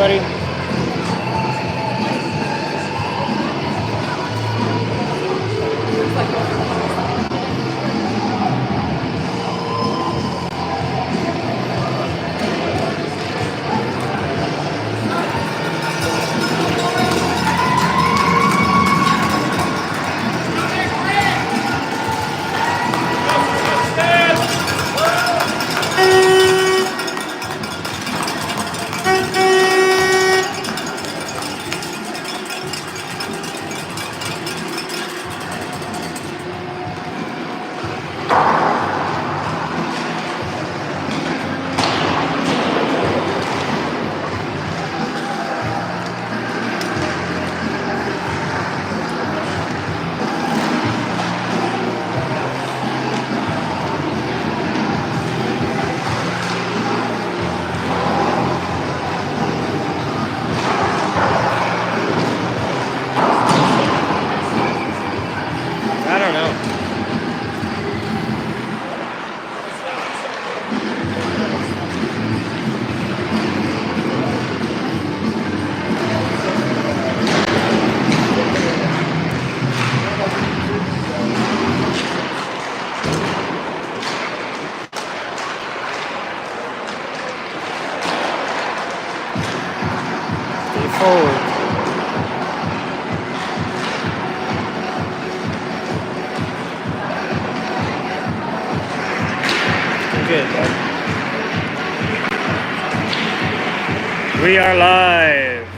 buddy? I don't know. Stay forward. Good, bud. We are live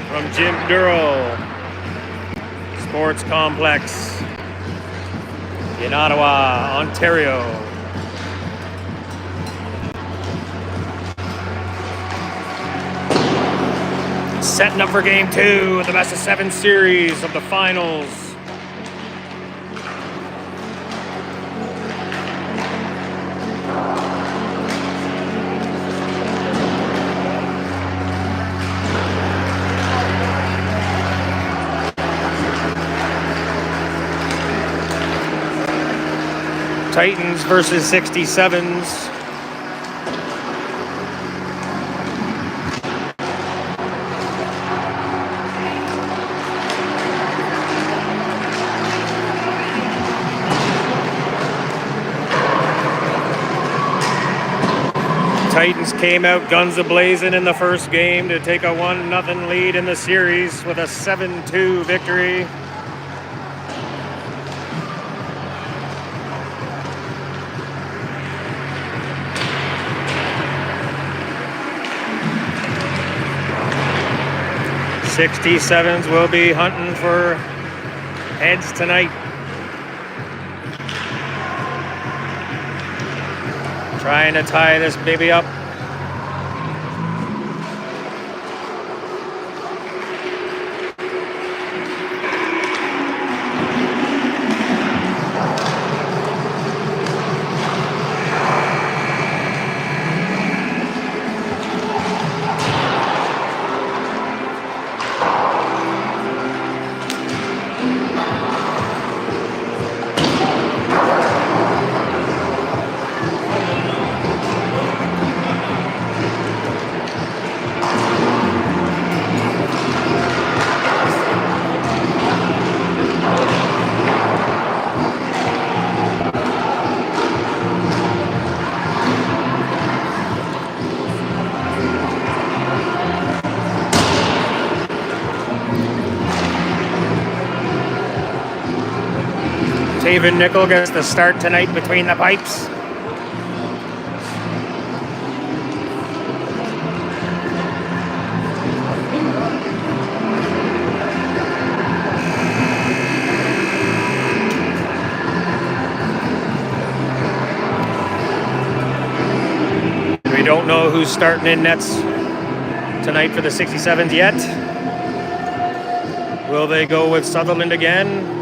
from Jim Durrell Sports Complex in Ottawa, Ontario. Setting up for game 2 of the best of 7 series of the finals. Titans versus 67s. Titans came out guns a-blazing in the first game to take a 1-0 lead in the series with a 7-2 victory. '67s will be hunting for heads tonight. Trying to tie this baby up. Taven Nickel gets the start tonight between the pipes. We don't know who's starting in nets tonight for the 67s yet. Will they go with Sutherland again?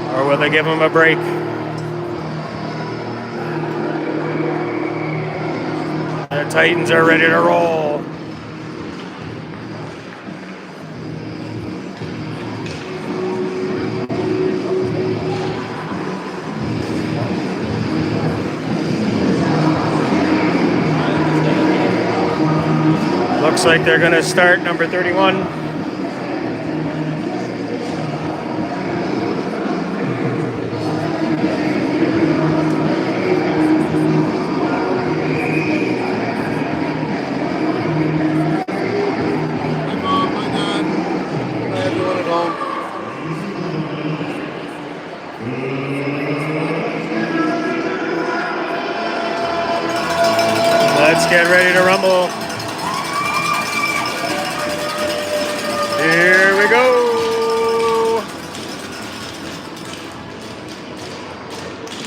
Or will they give him a break? The Titans are ready to roll. Looks like they're going to start number 31. Let's get ready to rumble. Here we go.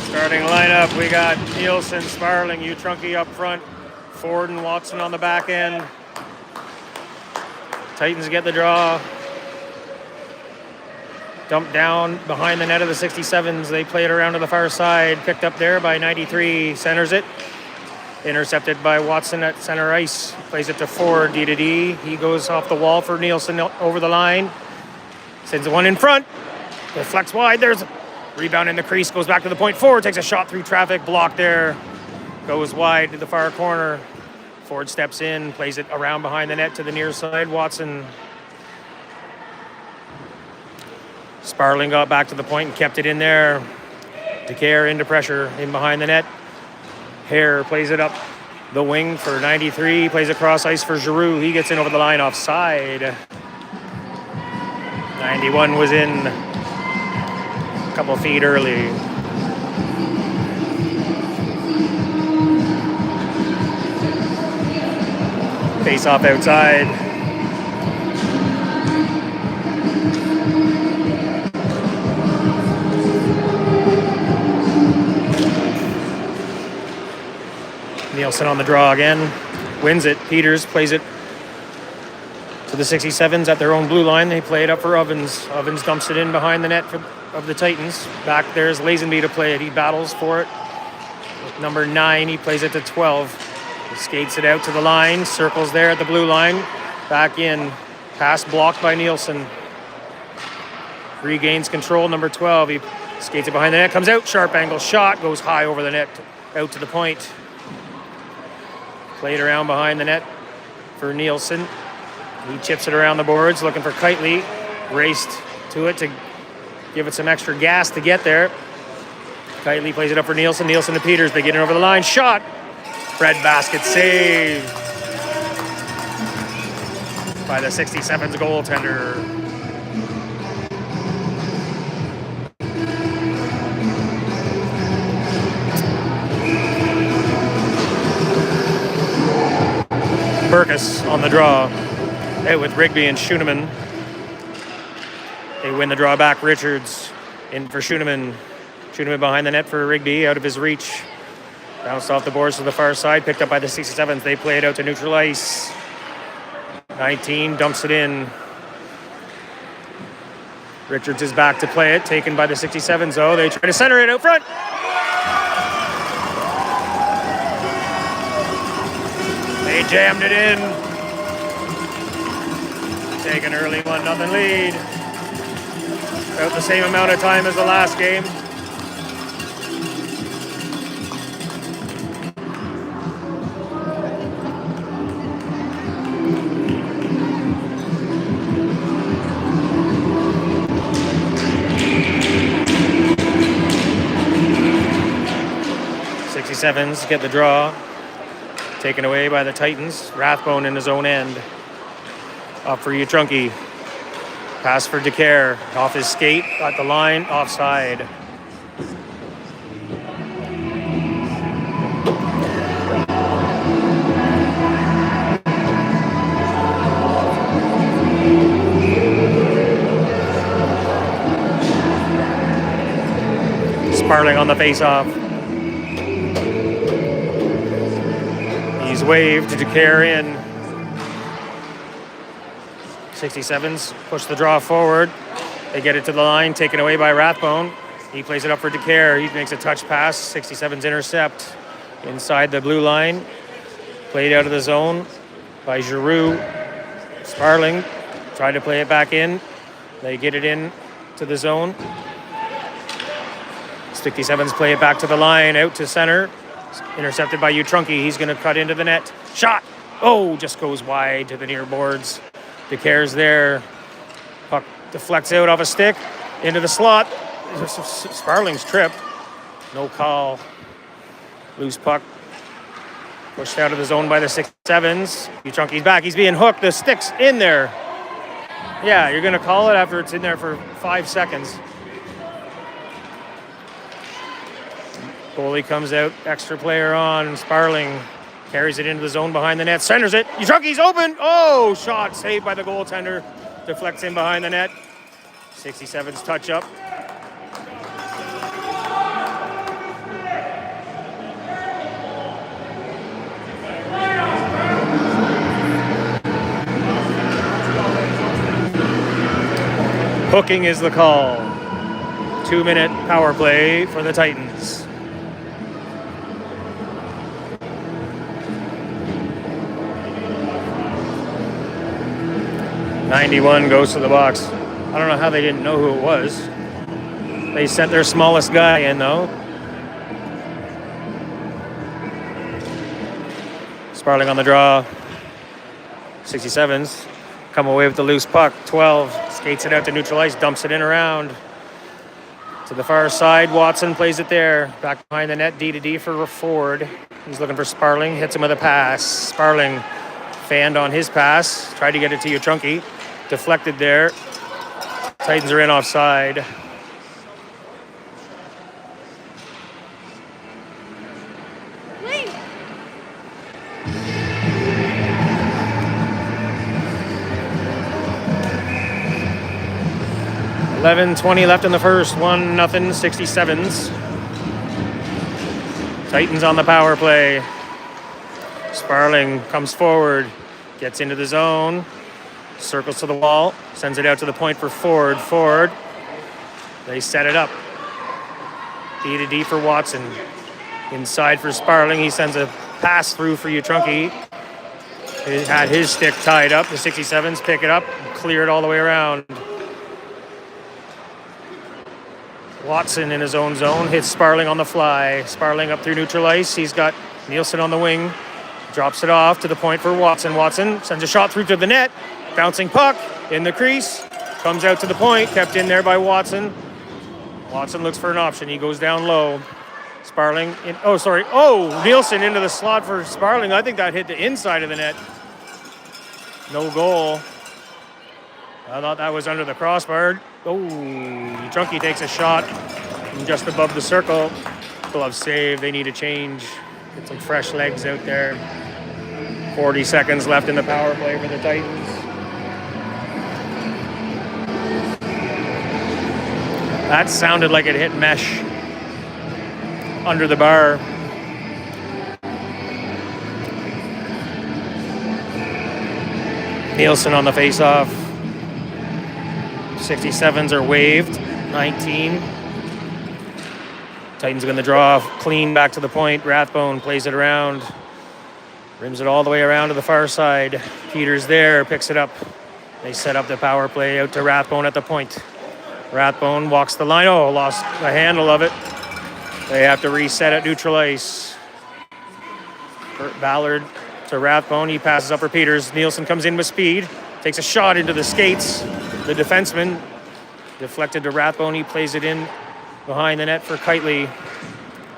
Starting lineup, we got Nielsen, Sparling, Utrunke up front, Ford and Watson on the back end. Titans get the draw. Dumped down behind the net of the 67s. They play it around to the far side. Picked up there by 93, centers it. Intercepted by Watson at center ice. Plays it to Ford, D to D. He goes off the wall for Nielsen over the line. Sends one in front. Deflects wide. There's a rebound in the crease. Goes back to the point. Ford takes a shot through traffic. Blocked there. Goes wide to the far corner. Ford steps in. Plays it around behind the net to the near side. Watson. Sparling got back to the point and kept it in there. DeCare into pressure in behind the net. Hare plays it up the wing for 93. Plays across ice for Giroux. He gets in over the line offside. 91 was in a couple feet early. Face off outside. Nielsen on the draw again, wins it. Peters plays it to the 67s at their own blue line. They play it up for Ovens. Ovens dumps it in behind the net of the Titans. Back there's Lazenby to play it. He battles for it. With number 9, he plays it to 12. He skates it out to the line, circles there at the blue line. Back in, pass blocked by Nielsen. Regains control, number 12. He skates it behind the net, comes out, sharp angle shot, goes high over the net, out to the point. Played around behind the net for Nielsen. He chips it around the boards, looking for Kitely. Raced to it to give it some extra gas to get there. Kitely plays it up for Nielsen. Nielsen to Peters. They get it over the line. Shot. Fred Basket saved by the 67's goaltender. Burkus on the draw, out with Rigby and Schoeneman. They win the draw back. Richards in for Schoeneman. Schoeneman behind the net for Rigby, out of his reach. Bounced off the boards to the far side, picked up by the 67s. They play it out to neutral ice. 19 dumps it in. Richards is back to play it, taken by the 67s though. They try to center it out front. They jammed it in. Take an early 1-0 lead. About the same amount of time as the last game. Sevens get the draw. Taken away by the Titans. Rathbone in his own end. Up for Utrunke. Pass for DeCare. Off his skate. At the line. Offside. Sparling on the face-off. He's waved to DeCare in. 67s push the draw forward. They get it to the line, taken away by Rathbone. He plays it up for DeCare. He makes a touch pass. 67s intercept inside the blue line. Played out of the zone by Giroux. Sparling tried to play it back in. They get it in to the zone. 67s play it back to the line, out to center. Intercepted by Utrunke. He's going to cut into the net. Shot Oh, just goes wide to the near boards. DeCare's there. Puck deflects out off a stick into the slot. Sparling's trip. No call. Loose puck. Pushed out of the zone by the 6-7s. Chunky's back. He's being hooked. The stick's in there. Yeah, you're going to call it after it's in there for 5 seconds. Goalie comes out. Extra player on. Sparling carries it into the zone behind the net. Centers it. Chunky's open. Oh, shot saved by the goaltender. Deflects in behind the net. 67's touch up. Hooking is the call. 2-minute power play for the Titans. '91 goes to the box. I don't know how they didn't know who it was. They sent their smallest guy in, though. Sparling on the draw. 67s come away with the loose puck. 12 skates it out to neutral ice, dumps it in around to the far side. Watson plays it there. Back behind the net, D-to-D for Ford. He's looking for Sparling, hits him with a pass. Sparling fanned on his pass, tried to get it to Chunky. Deflected there. Titans are in offside. Wait. 11:20 left in the first. 1-0 67s. Titans on the power play. Sparling comes forward, gets into the zone. Circles to the wall, sends it out to the point for Ford. Ford, they set it up. D-to-D for Watson. Inside for Sparling, he sends a pass through for Chunky. He had his stick tied up. The 67s pick it up, clear it all the way around. Watson in his own zone, hits Sparling on the fly. Sparling up through neutral ice. He's got Nielsen on the wing. Drops it off to the point for Watson. Watson sends a shot through to the net. Bouncing puck in the crease. Comes out to the point. Kept in there by Watson. Watson looks for an option. He goes down low. Sparling in. Oh, sorry. Oh, Nielsen into the slot for Sparling. I think that hit the inside of the net. No goal. I thought that was under the crossbar. Oh, Chunky takes a shot from just above the circle. Glove save. They need a change. Get some fresh legs out there. 40 seconds left in the power play for the Titans. That sounded like it hit mesh under the bar. Nielsen on the faceoff. 67s are waived. 19. Titans are going to draw clean back to the point. Rathbone plays it around. Rims it all the way around to the far side. Peters there, picks it up. They set up the power play out to Rathbone at the point. Rathbone walks the line. Oh, lost the handle of it. They have to reset at neutral ice. Ballard to Rathbone. He passes up for Peters. Nielsen comes in with speed. Takes a shot into the skates. The defenseman deflected to Rathbone. He plays it in behind the net for Kitely.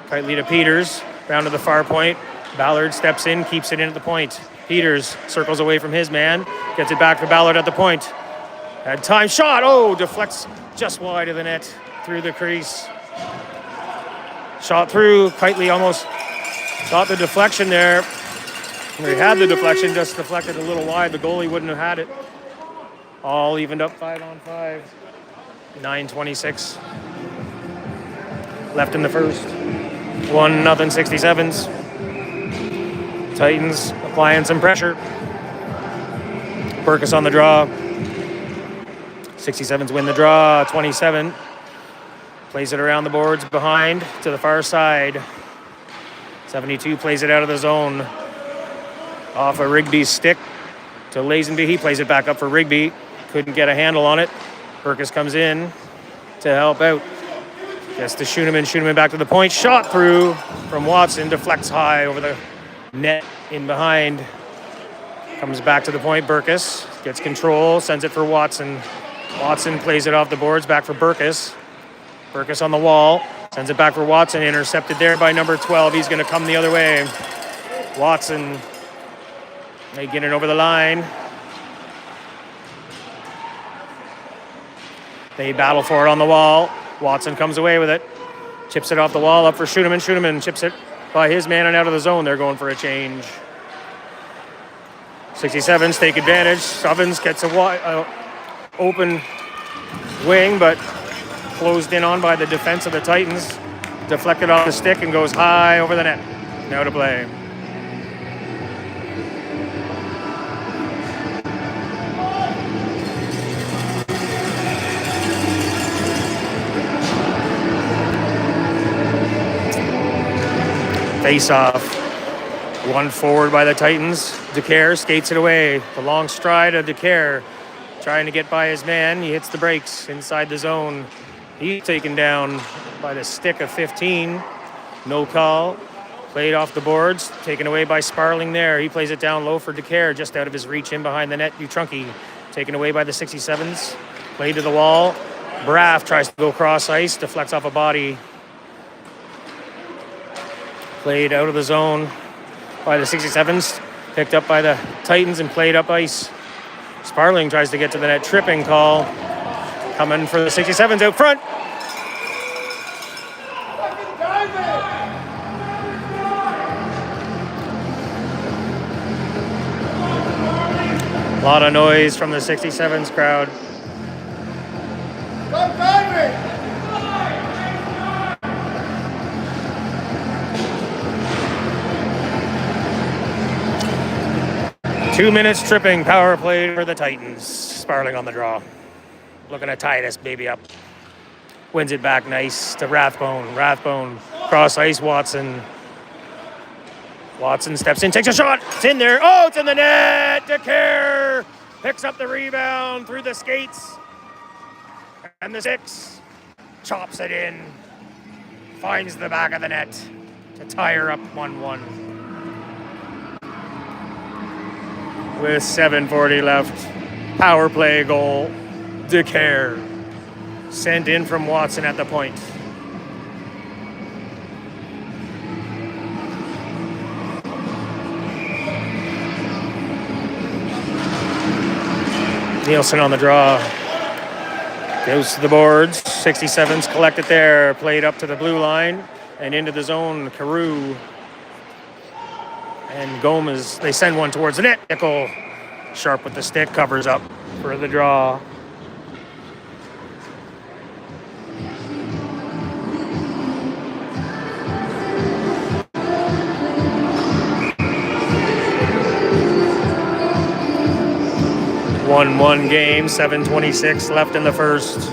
Kitely to Peters. Down to the far point. Ballard steps in, keeps it in at the point. Peters circles away from his man. Gets it back for Ballard at the point. Had time. Shot. Oh, deflects just wide of the net. Through the crease. Shot through. Kitely almost got the deflection there. He had the deflection, just deflected a little wide. The goalie wouldn't have had it. All evened up 5-on-5. 9:26 left in the first. 1-0 67s. Titans applying some pressure. Burkus on the draw. 67s win the draw. 27. Plays it around the boards behind to the far side. 72 plays it out of the zone. Off of Rigby's stick to Lazenby. He plays it back up for Rigby. Couldn't get a handle on it. Burkus comes in to help out. Gets to Schoeneman back to the point. Shot through from Watson. Deflects high over the net in behind. Comes back to the point. Burkus gets control, sends it for Watson. Watson plays it off the boards, back for Burkus. Burkus on the wall, sends it back for Watson. Intercepted there by number 12. He's going to come the other way. Watson, they get it over the line. They battle for it on the wall. Watson comes away with it. Chips it off the wall, up for Schoenemann. Schoenemann chips it by his man and out of the zone. They're going for a change. 67s take advantage. Ovens gets a open wing, but closed in on by the defense of the Titans. Deflected off the stick and goes high over the net. Now to play. Face off. One forward by the Titans. DeCare skates it away. The long stride of DeCare trying to get by his man. He hits the brakes inside the zone. He's taken down by the stick of 15. No call. Played off the boards. Taken away by Sparling there. He plays it down low for DeCare, just out of his reach in behind the net. Utrunki taken away by the 67s. Played to the wall. Braff tries to go cross ice. Deflects off a body. Played out of the zone by the 67s. Picked up by the Titans and played up ice. Sparling tries to get to the net. Tripping call. Coming for the 67s out front. A lot of noise from the 67s crowd. 2 minutes tripping power play for the Titans. Sparling on the draw. Looking to tie this baby up. Wins it back nice to Rathbone. Rathbone cross ice. Watson. Watson steps in, takes a shot. It's in there. Oh, it's in the net. DeCare picks up the rebound through the skates. And the 6 chops it in. Finds the back of the net to tie her up 1-1. With 7:40 left. Power play goal. DeCare. Sent in from Watson at the point. Nielsen on the draw. Goes to the boards. 67s collect it there. Played up to the blue line and into the zone. Carew and Gomez. They send one towards the net. Nickel, sharp with the stick, covers up for the draw. One game, 7:26 left in the first.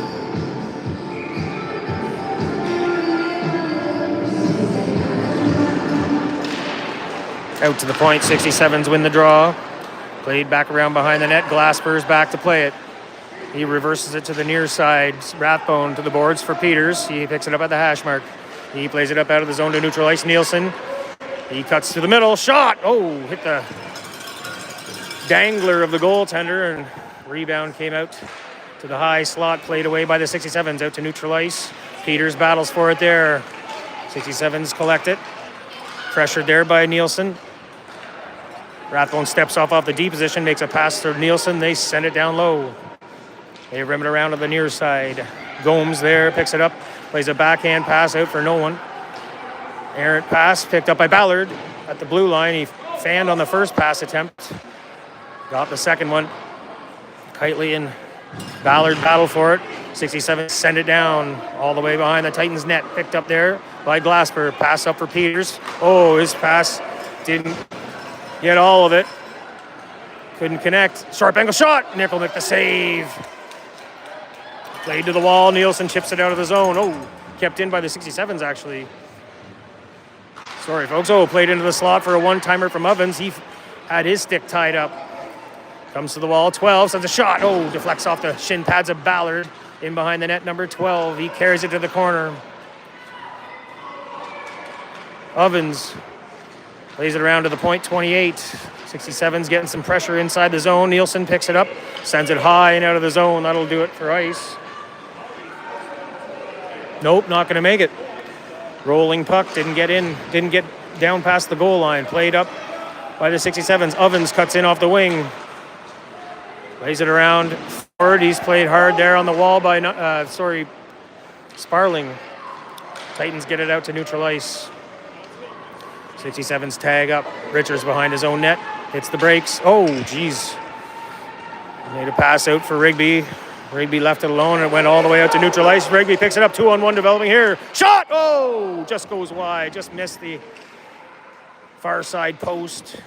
Out to the point, 67s win the draw. Played back around behind the net. Glasper's back to play it. He reverses it to the near side. Rathbone to the boards for Peters. He picks it up at the hash mark. He plays it up out of the zone to neutral ice. Nielsen. He cuts to the middle. Shot! Oh, hit the dangler of the goaltender, and rebound came out to the high slot. Played away by the 67s out to neutral ice. Peters battles for it there. 67s collect it. Pressured there by Nielsen. Rathbone steps off the D position, makes a pass to Nielsen. They send it down low. They rim it around to the near side. Gomes there, picks it up, plays a backhand pass out for no one. Errant pass picked up by Ballard at the blue line. He fanned on the first pass attempt. Got the second one. Kitely and Ballard battle for it. 67 send it down all the way behind the Titans net. Picked up there by Glasper. Pass up for Peters. Oh, his pass didn't get all of it. Couldn't connect. Sharp angle shot. Nickel make the save. Played to the wall. Nielsen chips it out of the zone. Oh, kept in by the 67s actually. Sorry, folks. Oh, played into the slot for a one-timer from Ovens. He had his stick tied up. Comes to the wall. 12 sends a shot. Oh, deflects off the shin pads of Ballard. In behind the net, number 12. He carries it to the corner. Ovens Plays it around to the point, 28. 67's getting some pressure inside the zone. Nielsen picks it up, sends it high and out of the zone. That'll do it for ice. Nope, not going to make it. Rolling puck, didn't get down past the goal line. Played up by the 67s. Ovens cuts in off the wing. Plays it around forward. He's played hard there on the wall by, Sparling. Titans get it out to neutral ice. 67's tag up. Richards behind his own net. Hits the brakes. Oh, geez. Made a pass out for Rigby. Rigby left it alone and it went all the way out to neutral ice. Rigby picks it up. 2-on-1 developing here. Shot! Oh, just goes wide. Just missed the far side post.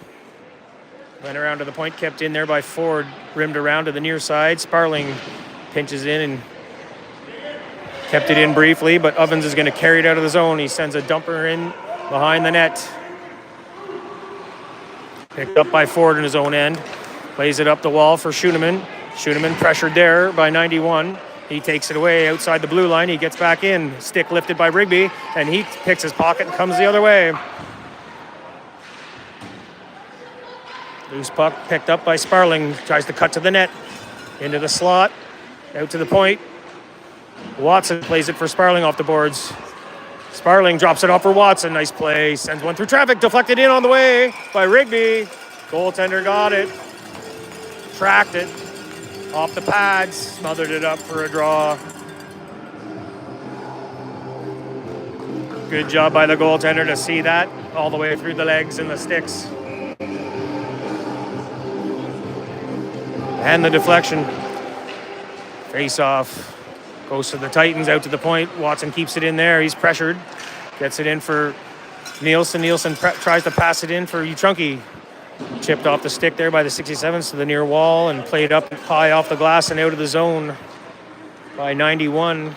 Went around to the point. Kept in there by Ford. Rimmed around to the near side. Sparling pinches in and kept it in briefly, but Ovens is going to carry it out of the zone. He sends a dumper in behind the net. Picked up by Ford in his own end. Plays it up the wall for Schoenemann. Schoenemann pressured there by 91. He takes it away outside the blue line. He gets back in. Stick lifted by Rigby, and he picks his pocket and comes the other way. Loose puck picked up by Sparling. Tries to cut to the net. Into the slot. Out to the point. Watson plays it for Sparling off the boards. Sparling drops it off for Watson. Nice play. Sends one through traffic. Deflected in on the way by Rigby. Goaltender got it. Tracked it. Off the pads. Smothered it up for a draw. Good job by the goaltender to see that all the way through the legs and the sticks. And the deflection. Face off. Goes to the Titans, out to the point. Watson keeps it in there. He's pressured. Gets it in for Nielsen. Nielsen tries to pass it in for Utrunki. Chipped off the stick there by the 67s to the near wall and played up high off the glass and out of the zone by 91.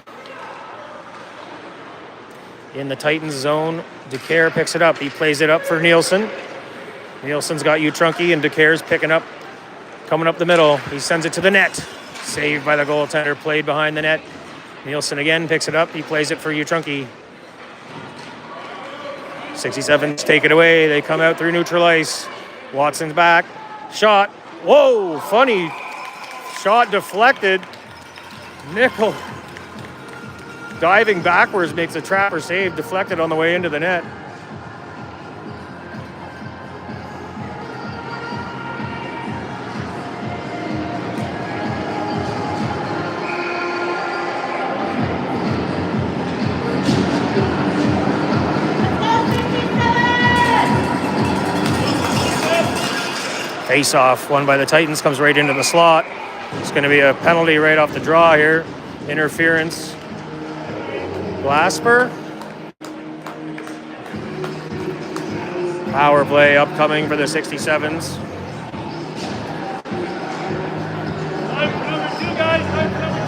In the Titans zone, DeCare picks it up. He plays it up for Nielsen. Nielsen's got Utrunki and DeCare's picking up, coming up the middle. He sends it to the net. Saved by the goaltender, played behind the net. Nielsen again picks it up. He plays it for Utrunki. 67s take it away. They come out through neutral ice. Watson's back. Shot. Whoa, funny. Shot deflected. Nickel diving backwards makes a trapper save. Deflected on the way into the net. Face-off, won by the Titans, comes right into the slot. It's going to be a penalty right off the draw here. Interference. Glasper. Power play upcoming for the 67s. Time for number 2, guys. Time for number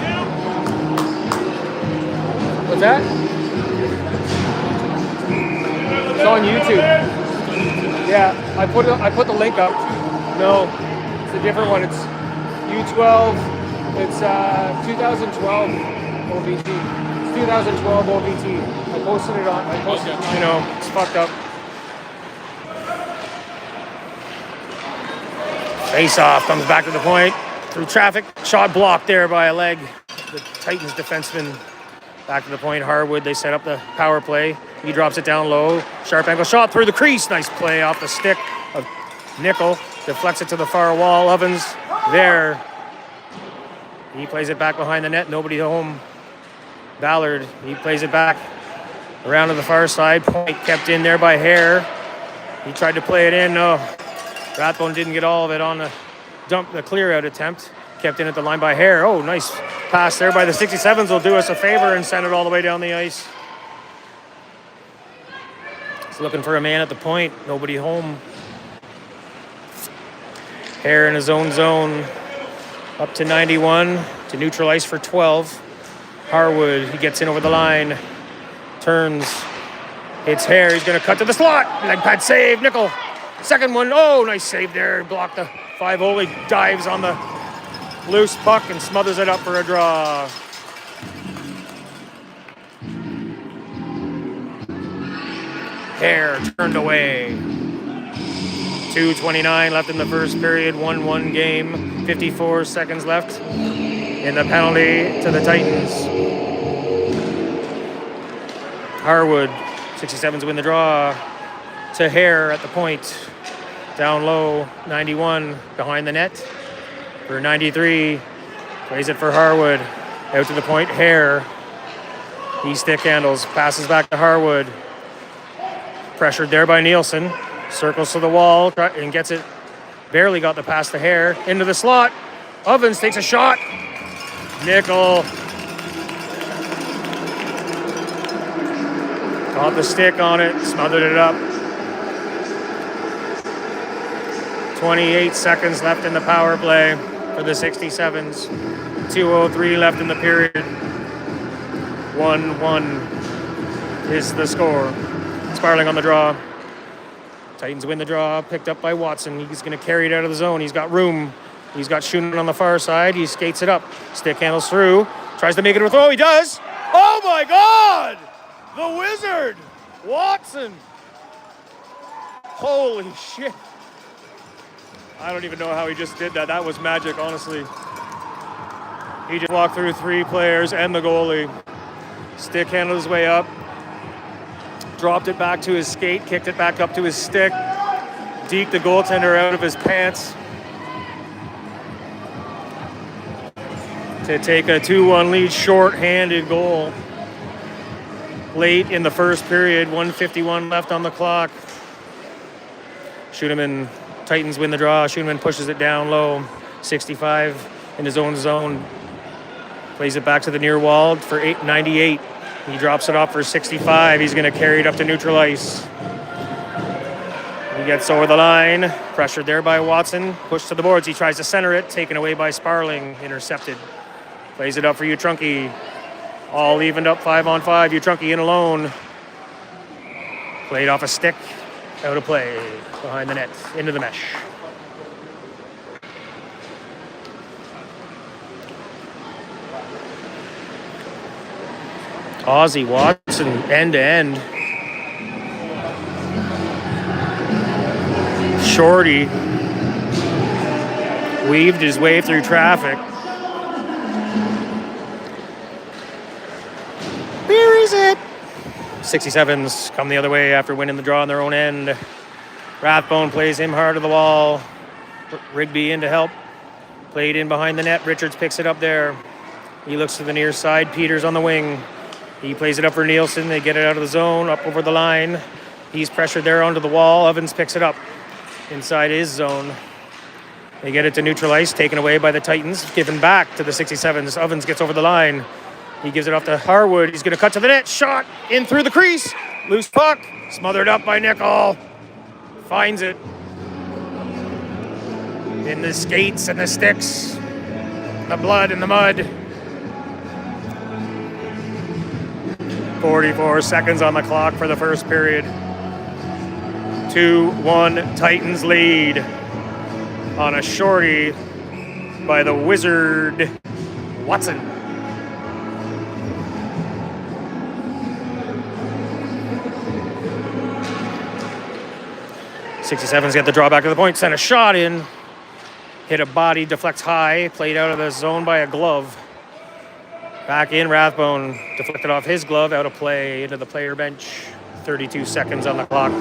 2. What's that? It's on YouTube. Yeah, I put the link up. No, it's a different one. It's U12. It's 2012 OVT. It's 2012 OVT. I posted it. You know, it's fucked up. Face off, comes back to the point. Through traffic, shot blocked there by a leg. The Titans defenseman back to the point. Harwood, they set up the power play. He drops it down low. Sharp angle shot through the crease. Nice play off the stick of Nickel. Deflects it to the far wall. Ovens there. He plays it back behind the net. Nobody home. Ballard, he plays it back around to the far side. Point kept in there by Hare. He tried to play it in. No. Rathbone didn't get all of it on the clear out attempt. Kept in at the line by Hare. Oh, nice pass there by the 67s. Will do us a favor and send it all the way down the ice. He's looking for a man at the point. Nobody home. Hare in his own zone. Up to 91 to neutral ice for 12. Harwood, he gets in over the line. Turns. Hits Hare. He's going to cut to the slot. Leg pad save. Nickel. Second one. Oh, nice save there. Blocked the 5-0. He dives on the loose puck and smothers it up for a draw. Hare turned away. 2:29 left in the first period, 1-1 game, 54 seconds left in the penalty to the Titans. Harwood, 67s win the draw to Hare at the point. Down low, 91 behind the net for 93. Plays it for Harwood. Out to the point, Hare. He stick handles, passes back to Harwood. Pressured there by Nielsen. Circles to the wall and gets it. Barely got the pass to Hare. Into the slot. Ovens takes a shot. Nickel. Got the stick on it. Smothered it up. 28 seconds left in the power play for the 67s. 2:03 left in the period. 1-1 is the score. Sparling on the draw. Titans win the draw, picked up by Watson. He's going to carry it out of the zone. He's got room. He's got Schumann on the far side. He skates it up. Stick handles through. Tries to make it a throw. He does. Oh my God! The Wizard! Watson! Holy shit. I don't even know how he just did that. That was magic, honestly. He just walked through 3 players and the goalie. Stick handled his way up. Dropped it back to his skate, kicked it back up to his stick. Deked the goaltender out of his pants. To take a 2-1 lead, short-handed goal. Late in the first period, 1:51 left on the clock. Schumann, Titans win the draw. Schumann pushes it down low. 65 in his own zone. Plays it back to the near wall for 98. He drops it off for 65. He's going to carry it up to neutral ice. He gets over the line. Pressured there by Watson. Pushed to the boards. He tries to center it. Taken away by Sparling. Intercepted. Plays it up for Utrunki. All evened up 5-on-5. Utrunki in alone. Played off a stick. Out of play. Behind the net. Into the mesh. Ozzy Watson end to end. Shorty weaved his way through traffic. Buries it. 67s come the other way after winning the draw on their own end. Rathbone plays him hard to the wall. Rigby in to help. Played in behind the net. Richards picks it up there. He looks to the near side. Peters on the wing. He plays it up for Nielsen. They get it out of the zone, up over the line. He's pressured there onto the wall. Ovens picks it up inside his zone. They get it to neutral ice, taken away by the Titans, given back to the 67s. Ovens gets over the line. He gives it off to Harwood. He's going to cut to the net. Shot in through the crease. Loose puck. Smothered up by Nickel. Finds it. In the skates and the sticks. The blood and the mud. 44 seconds on the clock for the first period. 2-1 Titans lead on a shorty by the Wizard Watson. '67's got the draw back to the point, sent a shot in, hit a body, deflects high, played out of the zone by a glove. Back in, Rathbone deflected off his glove, out of play, into the player bench. 32 seconds on the clock.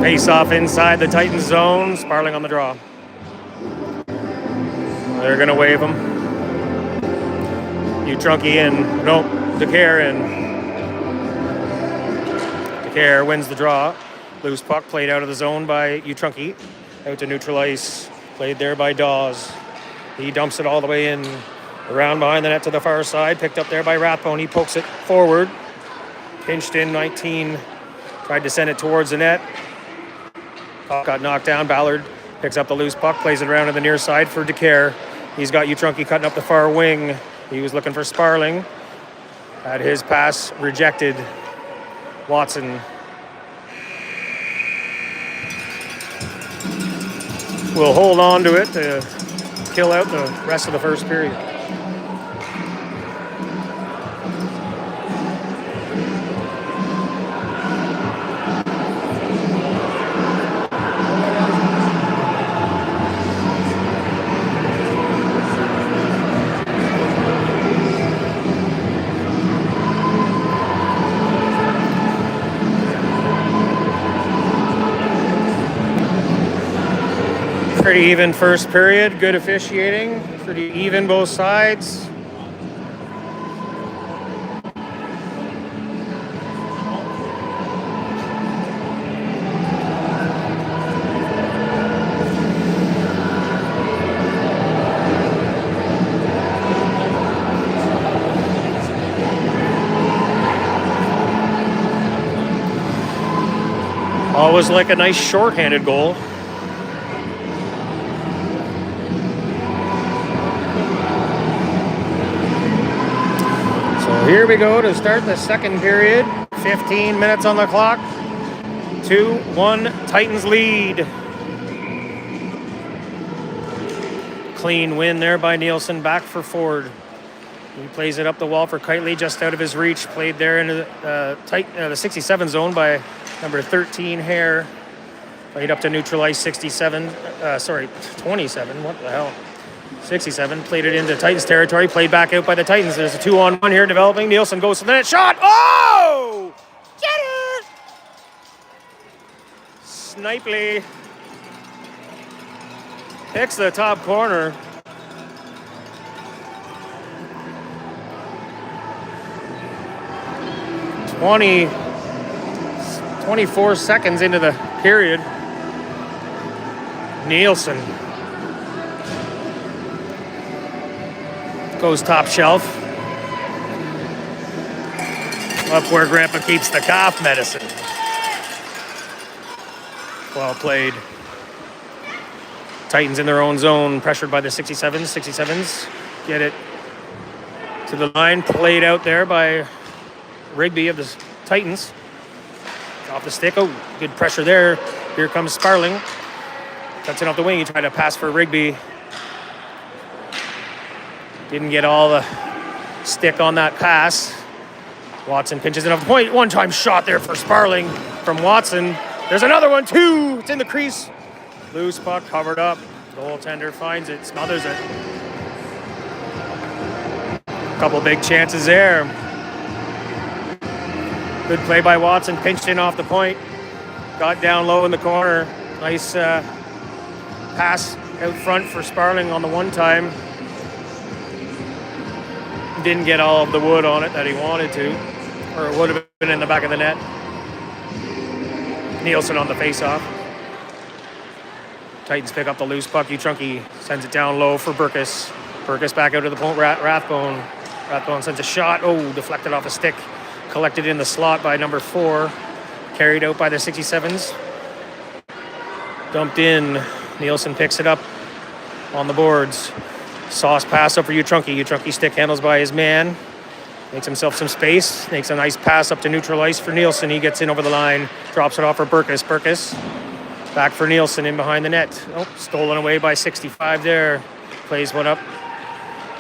Face off inside the Titans zone, Sparling on the draw. They're gonna wave him. Utrunki in, nope. DeCare in. DeCare wins the draw. Loose puck played out of the zone by Utrunki. Out to neutral ice. Played there by Dawes. He dumps it all the way in. Around behind the net to the far side. Picked up there by Rathbone. He pokes it forward. Pinched in 19. Tried to send it towards the net. Puck got knocked down. Ballard picks up the loose puck. Plays it around to the near side for DeCare. He's got Utrunki cutting up the far wing. He was looking for Sparling. Had his pass rejected. Watson. will hold on to it to kill out the rest of the first period. Pretty even first period, good officiating, pretty even both sides. Always like a nice shorthanded goal. Here we go to start the second period. 15 minutes on the clock. 2-1 Titans lead. Clean win there by Nielsen, back for Ford. He plays it up the wall for Kitely, just out of his reach. Played there into the 67 zone by number 13 Hare. Played up to neutral ice 27. 27. What the hell? 67, played it into Titans territory, played back out by the Titans. There's a 2-on-1 here developing. Nielsen goes to the net, shot! Oh! Get it! Snipely picks the top corner. "20, 24 seconds into the period. Nielsen goes top shelf. Up where Grandpa keeps the cough medicine. Well played. Titans in their own zone, pressured by the 67s. 67s get it to the line. Played out there by Rigby of the Titans. Off the stick. Oh, good pressure there. Here comes Sparling. Cuts it off the wing. He tried to pass for Rigby. Didn't get all the stick on that pass. Watson pinches it off the point. One-time shot there for Sparling from Watson. There's another one, too. It's in the crease. Loose puck, covered up. Goaltender finds it, smothers it. Couple big chances there. Good play by Watson. Pinched in off the point. Got down low in the corner. Nice pass out front for Sparling on the one-time. Didn't get all of the wood on it that he wanted to, or it would have been in the back of the net. Nielsen on the face-off. Titans pick up the loose puck. Utrunke sends it down low for Burkus. Burkus back out to the point. Rathbone. Rathbone sends a shot. Oh, deflected off a stick. Collected in the slot by number 4. Carried out by the 67s. Dumped in. Nielsen picks it up on the boards. Sauce pass up for Utrunke. Utrunke stick handles by his man. Makes himself some space. Makes a nice pass up to neutral ice for Nielsen. He gets in over the line. Drops it off for Burkus. Burkus back for Nielsen in behind the net. Oh, stolen away by 65 there. Plays one up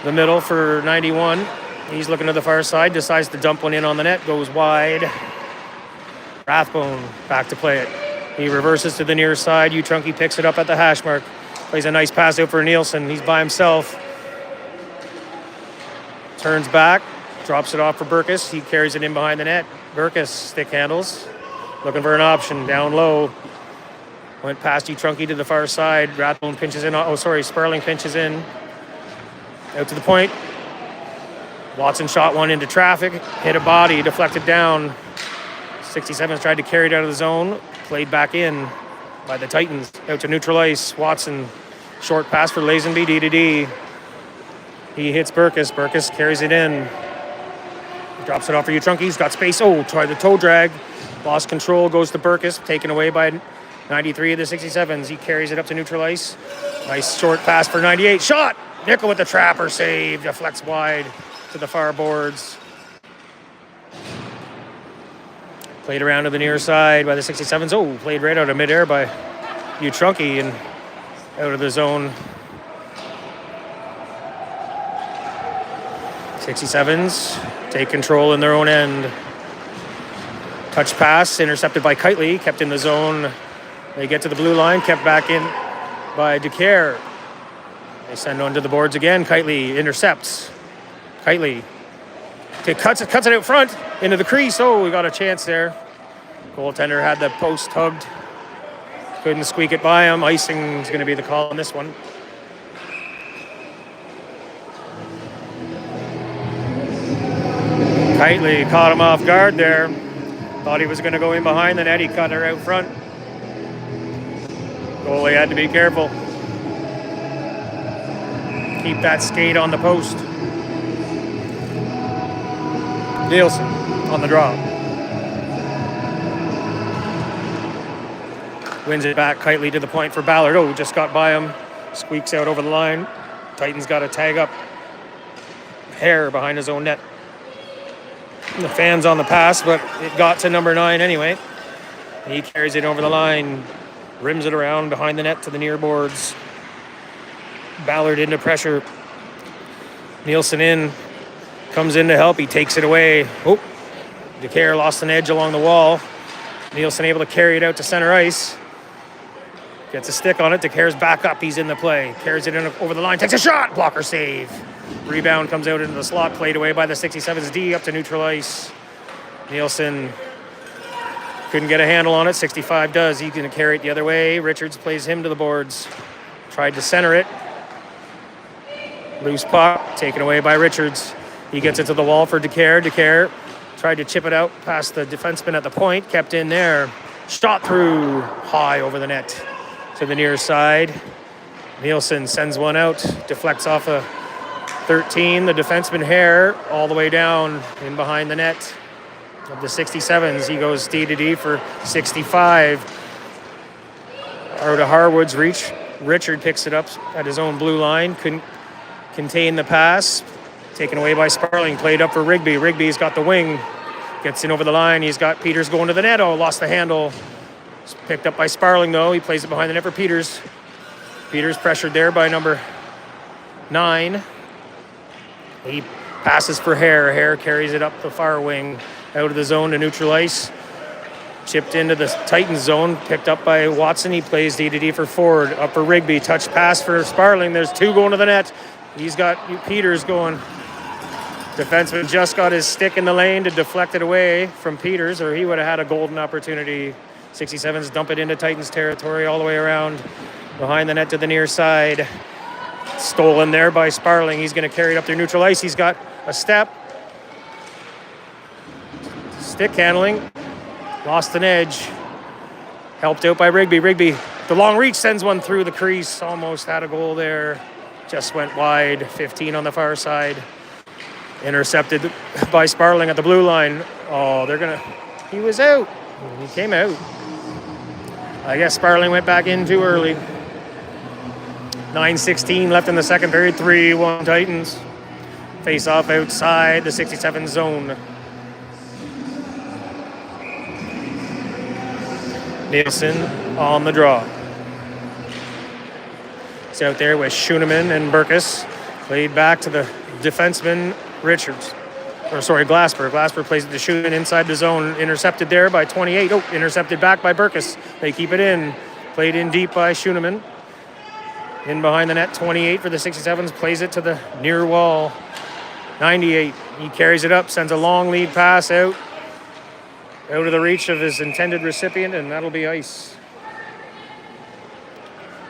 the middle for 91. He's looking to the far side. Decides to dump one in on the net. Goes wide. Rathbone back to play it. He reverses to the near side. Utrunke picks it up at the hash mark. Plays a nice pass out for Nielsen. He's by himself. Turns back. Drops it off for Burkus. He carries it in behind the net. Burkus stick handles. Looking for an option. Down low. Went past Utrunke to the far side. Rathbone pinches in. Sparling pinches in. Out to the point. Watson shot one into traffic. Hit a body. Deflected down. 67's tried to carry it out of the zone. Played back in by the Titans. Out to neutral ice. Watson. Short pass for Lazenby. D-to-D. He hits Burkus. Burkus carries it in. Drops it off for Utrunke. He's got space. Oh, tried the toe drag. Lost control. Goes to Burkus. Taken away by 93 of the 67s. He carries it up to neutral ice. Nice short pass for 98. Shot! Nickel with the trapper save. Deflects wide to the far boards. Played around to the near side by the 67s. Oh, played right out of midair by Utrunke, and out of the zone. 67s take control in their own end. Touch pass, intercepted by Kitely, kept in the zone. They get to the blue line, kept back in by DeCare. They send on to the boards again. Kitely intercepts. Kitely cuts it out front into the crease. Oh, we got a chance there. Goaltender had the post hugged. Couldn't squeak it by him. Icing's going to be the call on this one. Kitely caught him off guard there. Thought he was going to go in behind the net. He cut her out front. Goalie had to be careful. Keep that skate on the post. Nielsen on the draw. Wins it back. Kitely to the point for Ballard. Oh, just got by him. Squeaks out over the line. Titans got a tag up. Hair behind his own net. The fans on the pass, but it got to number 9 anyway. He carries it over the line, rims it around behind the net to the near boards. Ballard into pressure. Nielsen in, comes in to help. He takes it away. Oh, DeCare lost an edge along the wall. Nielsen able to carry it out to center ice. Gets a stick on it. DeCare's back up. He's in the play. Carries it in over the line. Takes a shot. Blocker save. Rebound comes out into the slot. Played away by the 67's D up to neutral ice. Nielsen couldn't get a handle on it. 65 does. He's going to carry it the other way. Richards plays him to the boards. Tried to center it. Loose puck. Taken away by Richards. He gets it to the wall for DeCare. DeCare tried to chip it out past the defenseman at the point. Kept in there. Shot through high over the net to the near side. Nielsen sends one out. Deflects off a 13. The defenseman Hare all the way down in behind the net of the 67s. He goes D to D for 65. Out of Harwood's reach. Richard picks it up at his own blue line. Couldn't contain the pass. Taken away by Sparling. Played up for Rigby. Rigby's got the wing. Gets in over the line. He's got Peters going to the net. Oh, lost the handle. It's picked up by Sparling, though. He plays it behind the net for Peters. Peters pressured there by number 9. He passes for Hare. Hare carries it up the far wing, out of the zone to neutral ice. Chipped into the Titans zone, picked up by Watson. He plays D to D for Ford. Up for Rigby. Touch pass for Sparling. There's 2 going to the net. He's got Peters going. Defenseman just got his stick in the lane to deflect it away from Peters, or he would have had a golden opportunity. 67s dump it into Titans territory all the way around behind the net to the near side. Stolen there by Sparling. He's going to carry it up through neutral ice. He's got a step. Stick handling. Lost an edge. Helped out by Rigby. Rigby, the long reach, sends one through the crease. Almost had a goal there. Just went wide. 15 on the far side. Intercepted by Sparling at the blue line. Oh, he was out. He came out. I guess Sparling went back in too early. 9:16 left in the second period. 3-1 Titans. Face off outside the 67 zone. Nielsen on the draw. He's out there with Schoenemann and Burkus. Played back to the defenseman Glasper. Glasper plays it to Schoenemann inside the zone. Intercepted there by 28. Oh, intercepted back by Burkus. They keep it in. Played in deep by Schoenemann. In behind the net, 28 for the 67s. Plays it to the near wall. 98. He carries it up, sends a long lead pass out of the reach of his intended recipient, and that'll be ice.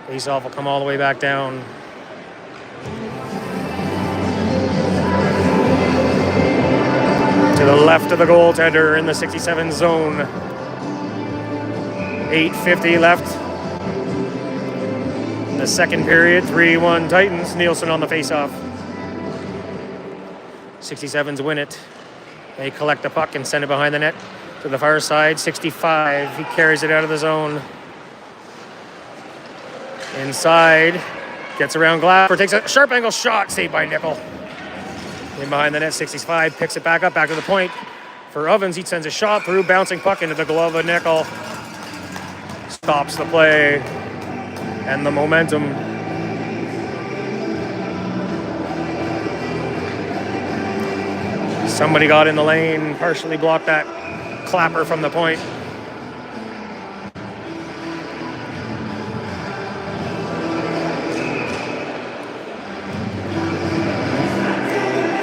Face-off will come all the way back down. To the left of the goaltender in the 67 zone. 8:50 left. In the second period, 3-1 Titans. Nielsen on the face-off. 67s win it. They collect the puck and send it behind the net to the far side. 65, he carries it out of the zone. Inside, gets around Glasper, takes a sharp angle shot, saved by Nickel. In behind the net, 65, picks it back to the point. For Ovens, he sends a shot through, bouncing puck into the glove of Nickel. Stops the play. and the momentum. Somebody got in the lane, partially blocked that clapper from the point.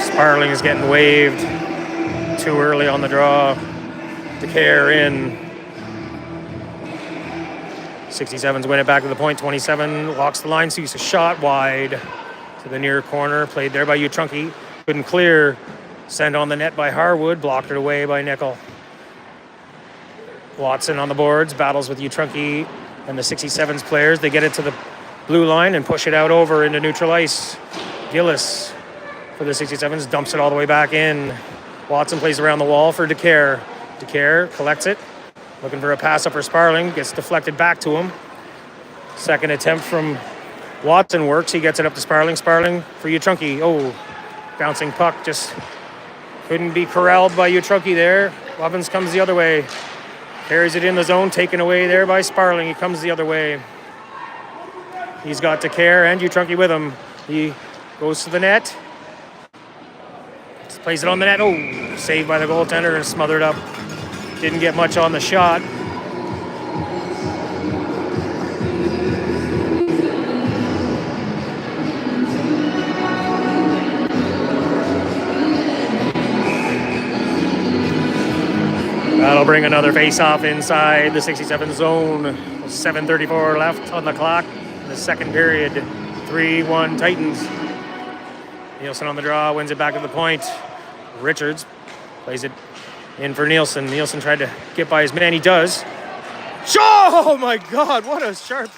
Sparling is getting waved too early on the draw. DeCare in. 67s win it back to the point. 27 locks the line, sees a shot wide to the near corner. Played there by Utrunky. Couldn't clear. Sent on the net by Harwood. Blocked it away by Nickel. Watson on the boards. Battles with Utrunky and the 67s players. They get it to the blue line and push it out over into neutral ice. Gillis for the 67s dumps it all the way back in. Watson plays around the wall for DeCare. DeCare collects it. Looking for a pass up for Sparling. Gets deflected back to him. Second attempt from Watson works. He gets it up to Sparling. Sparling for Utrunky. Oh, bouncing puck. Just couldn't be corralled by Utrunky there. Lovins comes the other way. Carries it in the zone. Taken away there by Sparling. He comes the other way. He's got DeCare and Utrunky with him. He goes to the net. Plays it on the net. Oh, saved by the goaltender and smothered up. Didn't get much on the shot. That'll bring another face-off inside the 67 zone. 7:34 left on the clock. The second period. 3-1 Titans. Nielsen on the draw, wins it back to the point. Richards plays it in for Nielsen. Nielsen tried to get by his man. He does. Oh my God, what a sharp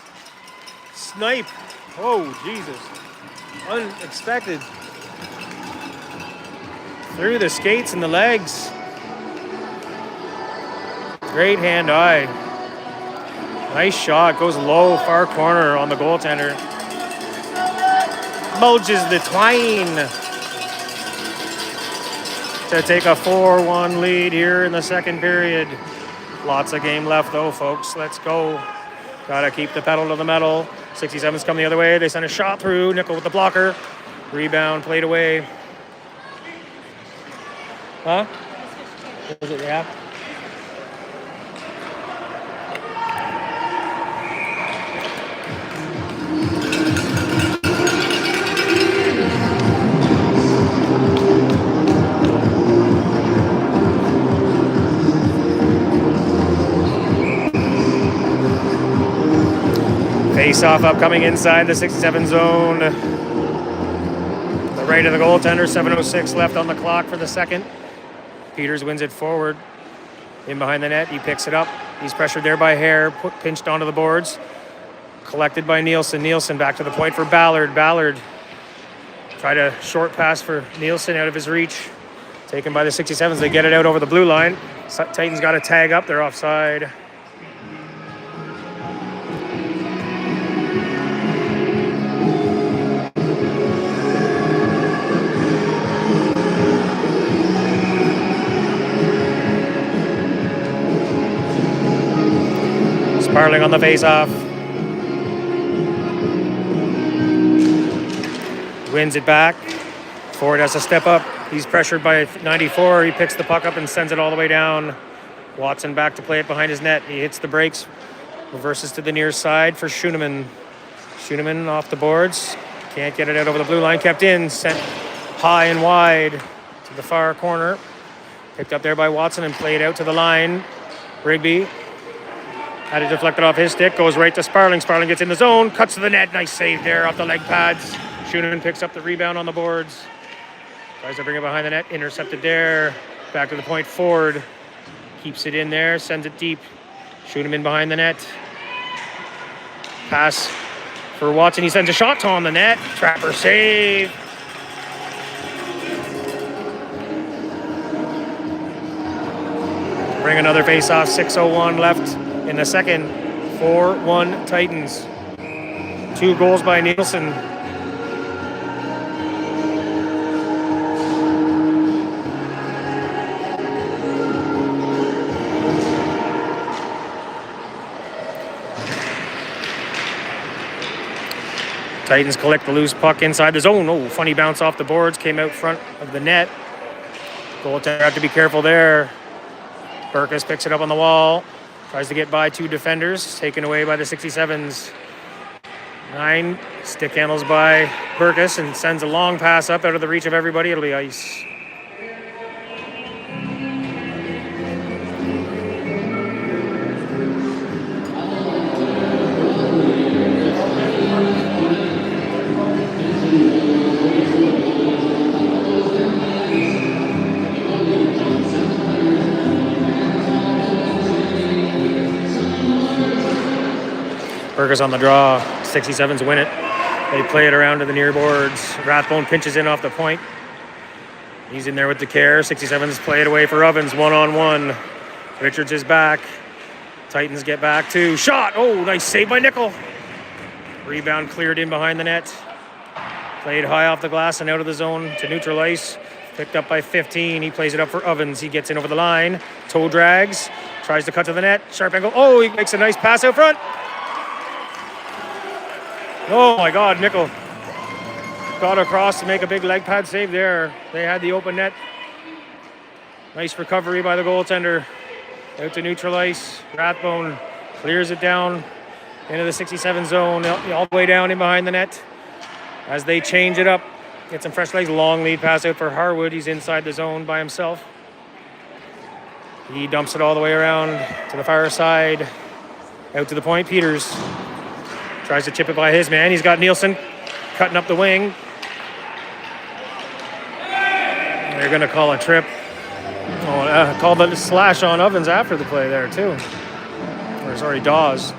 snipe. Oh, Jesus. Unexpected. Through the skates and the legs. Great hand-eye. Nice shot. Goes low, far corner on the goaltender. Bulges the twine to take a 4-1 lead here in the second period. Lots of game left though, folks. Let's go. Gotta keep the pedal to the metal. 67s come the other way. They send a shot through. Nickel with the blocker. Rebound played away. Huh? Was it, yeah? Face-off upcoming inside the 67 zone. The right of the goaltender, 7:06 left on the clock for the second. Peters wins it forward. In behind the net, he picks it up. He's pressured there by Hare, pinched onto the boards. Collected by Nielsen. Nielsen back to the point for Ballard. Ballard tried a short pass for Nielsen out of his reach. Taken by the 67s. They get it out over the blue line. Titans got a tag up. They're offside. Sparling on the face-off. Wins it back. Ford has to step up. He's pressured by 94. He picks the puck up and sends it all the way down. Watson back to play it behind his net. He hits the brakes. Reverses to the near side for Schoenemann. Schoenemann off the boards. Can't get it out over the blue line. Kept in. Sent high and wide to the far corner. Picked up there by Watson and played out to the line. Rigby had it deflected off his stick. Goes right to Sparling. Sparling gets in the zone. Cuts to the net. Nice save there off the leg pads. Schoenemann picks up the rebound on the boards. Tries to bring it behind the net. Intercepted there. Back to the point. Ford keeps it in there. Sends it deep. Schoenemann behind the net. Pass for Watson. He sends a shot on the net. Trapper save. Bring another face-off. 6:01 left in the second. 4-1 Titans. 2 goals by Nielsen. Titans collect the loose puck inside the zone. Oh, funny bounce off the boards, came out front of the net. Goaltender have to be careful there. Burkus picks it up on the wall, tries to get by 2 defenders, taken away by the 67s. 9 stick handles by Burkus and sends a long pass up out of the reach of everybody. It'll be ice. Burkus on the draw. 67s win it. They play it around to the near boards. Rathbone pinches in off the point. He's in there with the care. 67s play it away for Ovens. 1-on-1. Richards is back. Titans get back too. Shot! Oh, nice save by Nickel. Rebound cleared in behind the net. Played high off the glass and out of the zone to neutral ice. Picked up by 15. He plays it up for Ovens. He gets in over the line. Toe drags. Tries to cut to the net. Sharp angle. Oh, he makes a nice pass out front. Oh my God, Nickel got across to make a big leg pad save there. They had the open net. Nice recovery by the goaltender. Out to neutral ice. Rathbone clears it down into the 67 zone, all the way down in behind the net. As they change it up, get some fresh legs. Long lead pass out for Harwood. He's inside the zone by himself. He dumps it all the way around to the far side. Out to the point, Peters. Tries to chip it by his man. He's got Nielsen cutting up the wing. They're going to call a trip. Call the slash on Ovens after the play there, too. Or sorry, Dawes.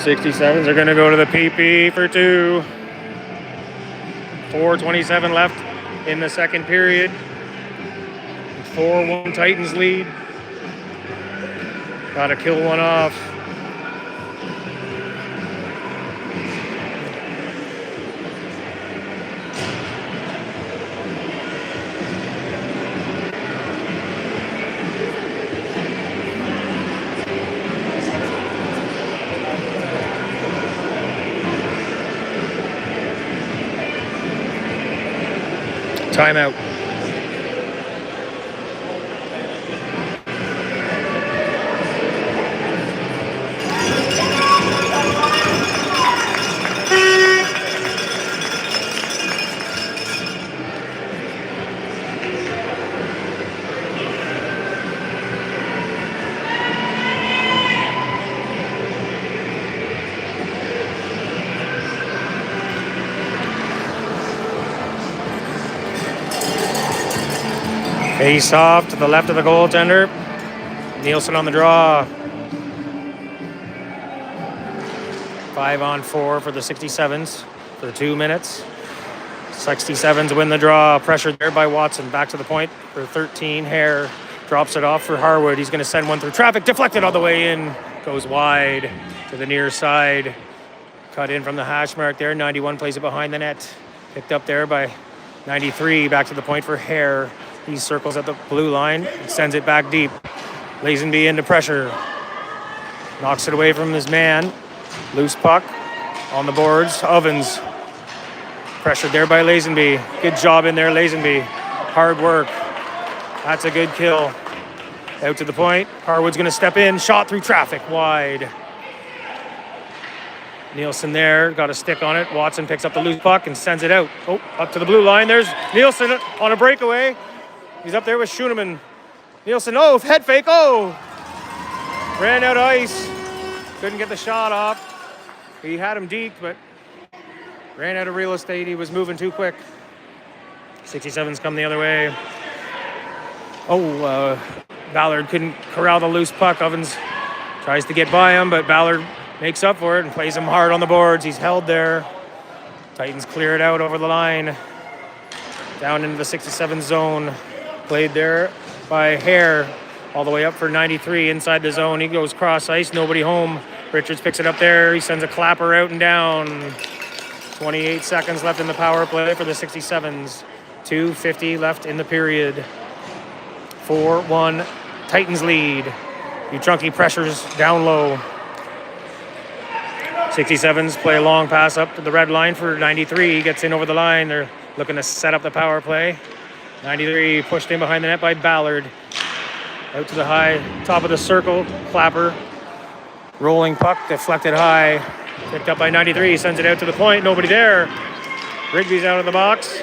67s are going to go to the PP for 2. 4:27 left in the second period. 4-1 Titans lead. Got to kill one off. Timeout. Face off to the left of the goaltender. Nielsen on the draw. 5-on-4 for the 67s for 2 minutes. 67s win the draw. Pressured there by Watson. Back to the point for 13. Hare drops it off for Harwood. He's going to send one through traffic. Deflected all the way in. Goes wide to the near side. Cut in from the hash mark there. 91 plays it behind the net. Picked up there by 93. Back to the point for Hare. He circles at the blue line and sends it back deep. Lazenby into pressure. Knocks it away from his man. Loose puck on the boards. Ovens. Pressured there by Lazenby. Good job in there, Lazenby. Hard work. That's a good kill. Out to the point. Harwood's going to step in. Shot through traffic. Wide. Nielsen there. Got a stick on it. Watson picks up the loose puck and sends it out. Oh, up to the blue line. There's Nielsen on a breakaway. He's up there with Schoenemann. Nielsen, oh, head fake, oh! Ran out of ice. Couldn't get the shot off. He had him deep, but ran out of real estate. He was moving too quick. 67s come the other way. Ballard couldn't corral the loose puck. Ovens tries to get by him, but Ballard makes up for it and plays him hard on the boards. He's held there. Titans clear it out over the line. Down into the 67 zone. Played there by Hare, all the way up for 93 inside the zone. He goes cross ice, nobody home. Richards picks it up there. He sends a clapper out and down. 28 seconds left in the power play for the 67s. 2:50 left in the period. 4-1 Titans lead. Utrunki pressures down low. 67s play a long pass up to the red line for 93. Gets in over the line. They're looking to set up the power play. 93 pushed in behind the net by Ballard. Out to the high top of the circle. Clapper. Rolling puck, deflected high. Picked up by 93. Sends it out to the point. Nobody there. Rigby's out of the box.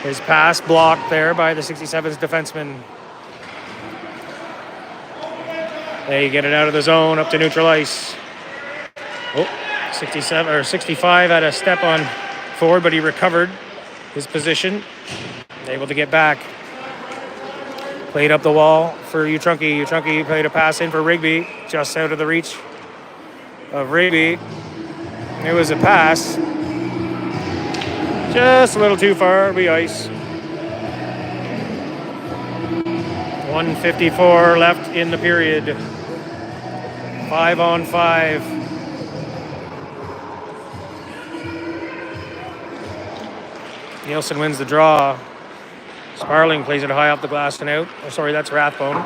His pass blocked there by the 67's defenseman. They get it out of the zone up to neutral ice. 67 or 65 had a step on forward, but he recovered his position. Able to get back. Played up the wall for Utrunke. Utrunke played a pass in for Rigby, just out of the reach of Rigby. It was a pass. Just a little too far, we ice. 1:54 left in the period. 5-on-5. Nielsen wins the draw. Sparling plays it high off the glass and out. Oh, sorry, that's Rathbone.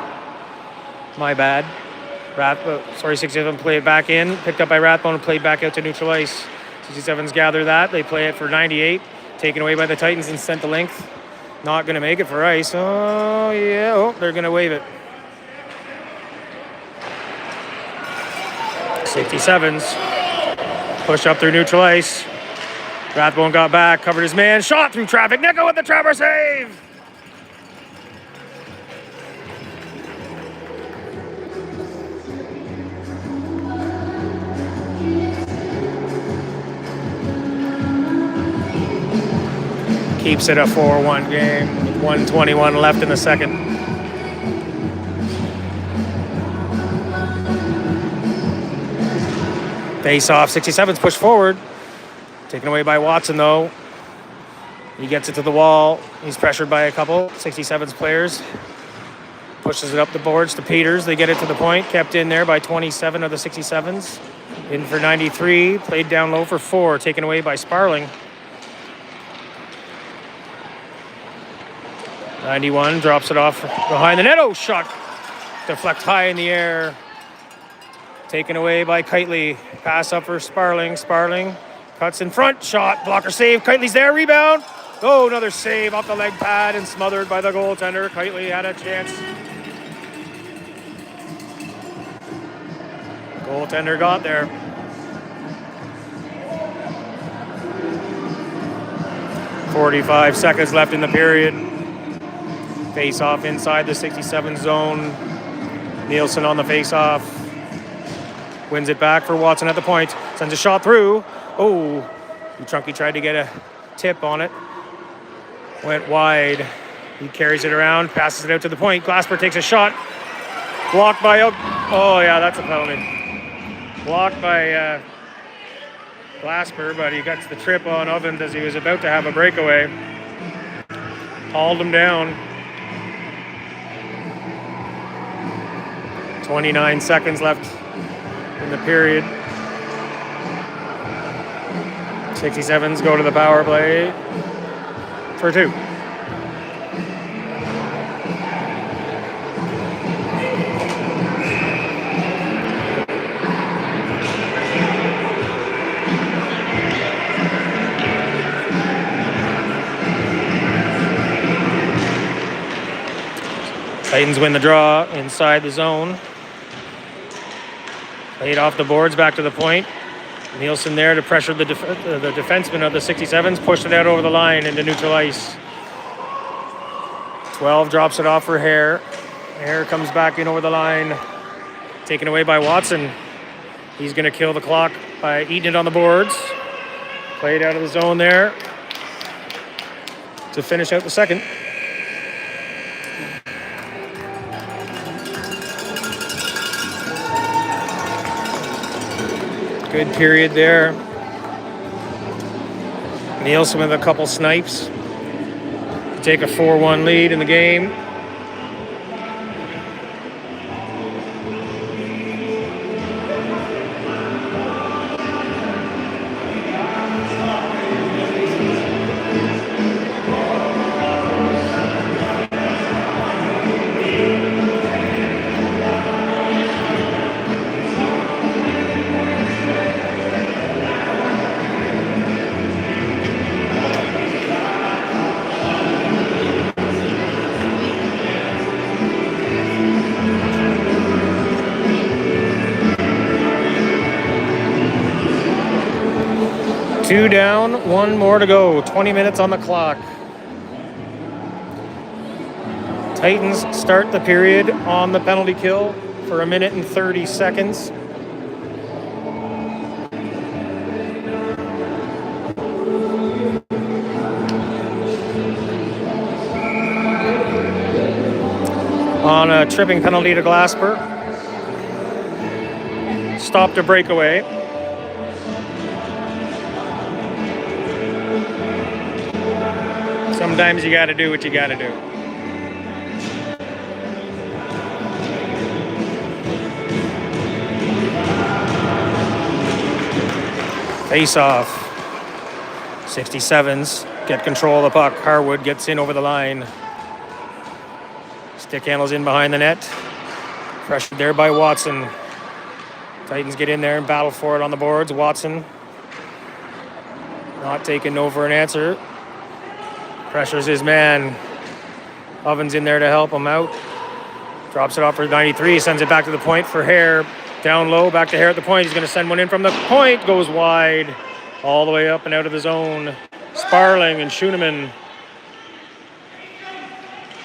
My bad. 67 played it back in. Picked up by Rathbone and played back out to neutral ice. 67s gather that. They play it for 98. Taken away by the Titans and sent to length. Not going to make it for ice. Oh, yeah. Oh, they're going to wave it. 67s push up through neutral ice. Rathbone got back, covered his man, shot through traffic. Nico with the trapper save. Keeps it a 4-1 game. 1:21 left in the second. Face off. 67's push forward. Taken away by Watson, though. He gets it to the wall. He's pressured by a couple 67's players. Pushes it up the boards to Peters. They get it to the point. Kept in there by 27 of the 67's. In for 93. Played down low for 4. Taken away by Sparling. 91 drops it off behind the net. Oh, shot. Deflect high in the air. Taken away by Kitely. Pass up for Sparling. Sparling cuts in front. Shot. Blocker save. Kitely's there. Rebound. Oh, another save off the leg pad and smothered by the goaltender. Kitely had a chance. Goaltender got there. .45 seconds left in the period. Face off inside the 67 zone. Nielsen on the face off. Wins it back for Watson at the point. Sends a shot through. Oh, Utrunke tried to get a tip on it. Went wide. He carries it around, passes it out to the point. Glasper takes a shot. Blocked by... Oh, yeah, that's a penalty. Blocked by Glasper, but he gets the trip on Ovens as he was about to have a breakaway. Hauled him down. 29 seconds left in the period. 67s go to the power play for 2. Titans win the draw inside the zone. Played off the boards, back to the point. Nielsen there to pressure the defenseman of the 67s. Pushed it out over the line into neutral ice. 12 drops it off for Hare. Hare comes back in over the line. Taken away by Watson. He's going to kill the clock by eating it on the boards. Played out of the zone there to finish out the second. Good period there. Nielsen with a couple snipes to take a 4-1 lead in the game. 2 down, 1 more to go. 20 minutes on the clock. Titans start the period on the penalty kill for 1 minute and 30 seconds. On a tripping penalty to Glasper. Stopped a breakaway. Sometimes you got to do what you got to do. Face off. 67s get control of the puck. Harwood gets in over the line. Stick handles in behind the net. Pressured there by Watson. Titans get in there and battle for it on the boards. Watson not taking no for an answer. Pressures his man. Ovens in there to help him out. Drops it off for 93. Sends it back to the point for Hare. Down low, back to Hare at the point. He's going to send one in from the point. Goes wide. All the way up and out of the zone. Sparling and Schoeneman.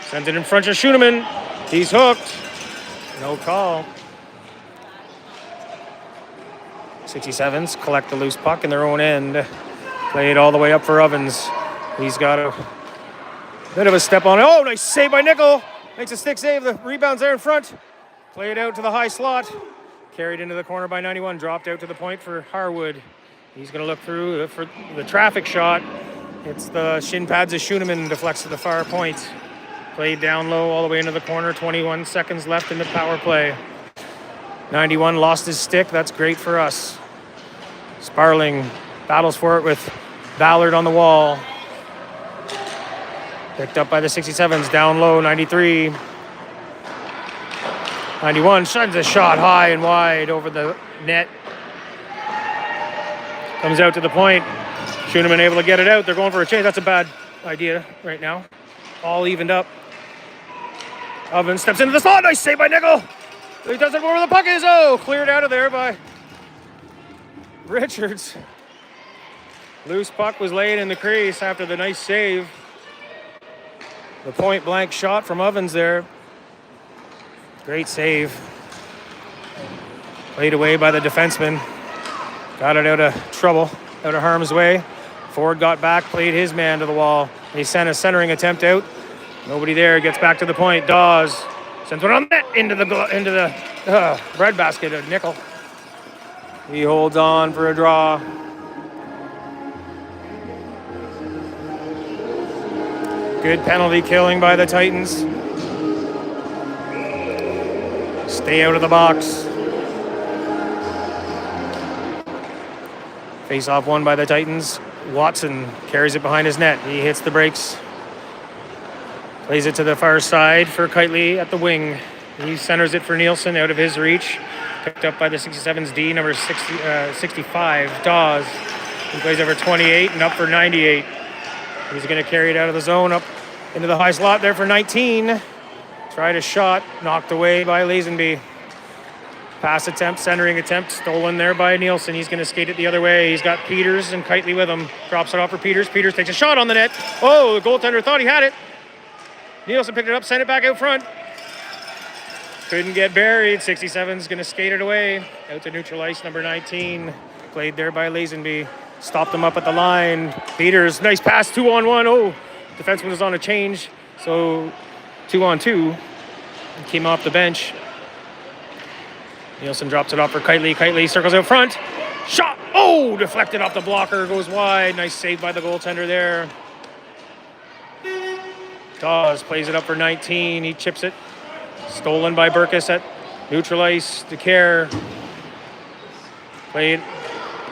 Sends it in front of Schoeneman. He's hooked. No call. 67s collect the loose puck in their own end. Play it all the way up for Ovens. He's got a bit of a step on it. Oh, nice save by Nickel. Makes a stick save. The rebound's there in front. Play it out to the high slot. Carried into the corner by 91. Dropped out to the point for Harwood. He's going to look through for the traffic shot. It's the shin pads of Schoeneman. Deflects to the far point. Played down low all the way into the corner. 21 seconds left in the power play. 91 lost his stick. That's great for us. Sparling battles for it with Ballard on the wall. Picked up by the 67s. Down low, 93. 91 sends a shot high and wide over the net. Comes out to the point. Schoeneman able to get it out. They're going for a change. That's a bad idea right now. All evened up. Ovens steps into the slot. Nice save by Nickel. He doesn't know where the puck is. Oh, cleared out of there by Richards. Loose puck was laid in the crease after the nice save. The point blank shot from Ovens there. Great save. Played away by the defenseman. Got it out of trouble, out of harm's way. Ford got back, played his man to the wall. He sent a centering attempt out. Nobody there. Gets back to the point. Dawes sends one on net into the breadbasket of Nickel. He holds on for a draw. Good penalty killing by the Titans. Stay out of the box. Face off won by the Titans. Watson carries it behind his net. He hits the brakes. Plays it to the far side for Kitely at the wing. He centers it for Nielsen out of his reach. Picked up by the 67's D, number 65, Dawes. He plays over 28 and up for 98. He's going to carry it out of the zone up into the high slot there for 19. Tried a shot, knocked away by Lazenby. Pass attempt, centering attempt, stolen there by Nielsen. He's going to skate it the other way. He's got Peters and Kitely with him. Drops it off for Peters. Peters takes a shot on the net. Oh, the goaltender thought he had it. Nielsen picked it up, sent it back out front. Couldn't get buried. 67's going to skate it away. Out to neutral ice, number 19. Played there by Lazenby. Stopped him up at the line. Peters, nice pass, 2-on-1. Oh, defenseman was on a change. So 2-on-2. He came off the bench. Nielsen drops it off for Kitely. Kitely circles out front. Shot! Oh, deflected off the blocker. Goes wide. Nice save by the goaltender there. Dawes plays it up for 19. He chips it. Stolen by Burkus at neutral ice. DeCare. Played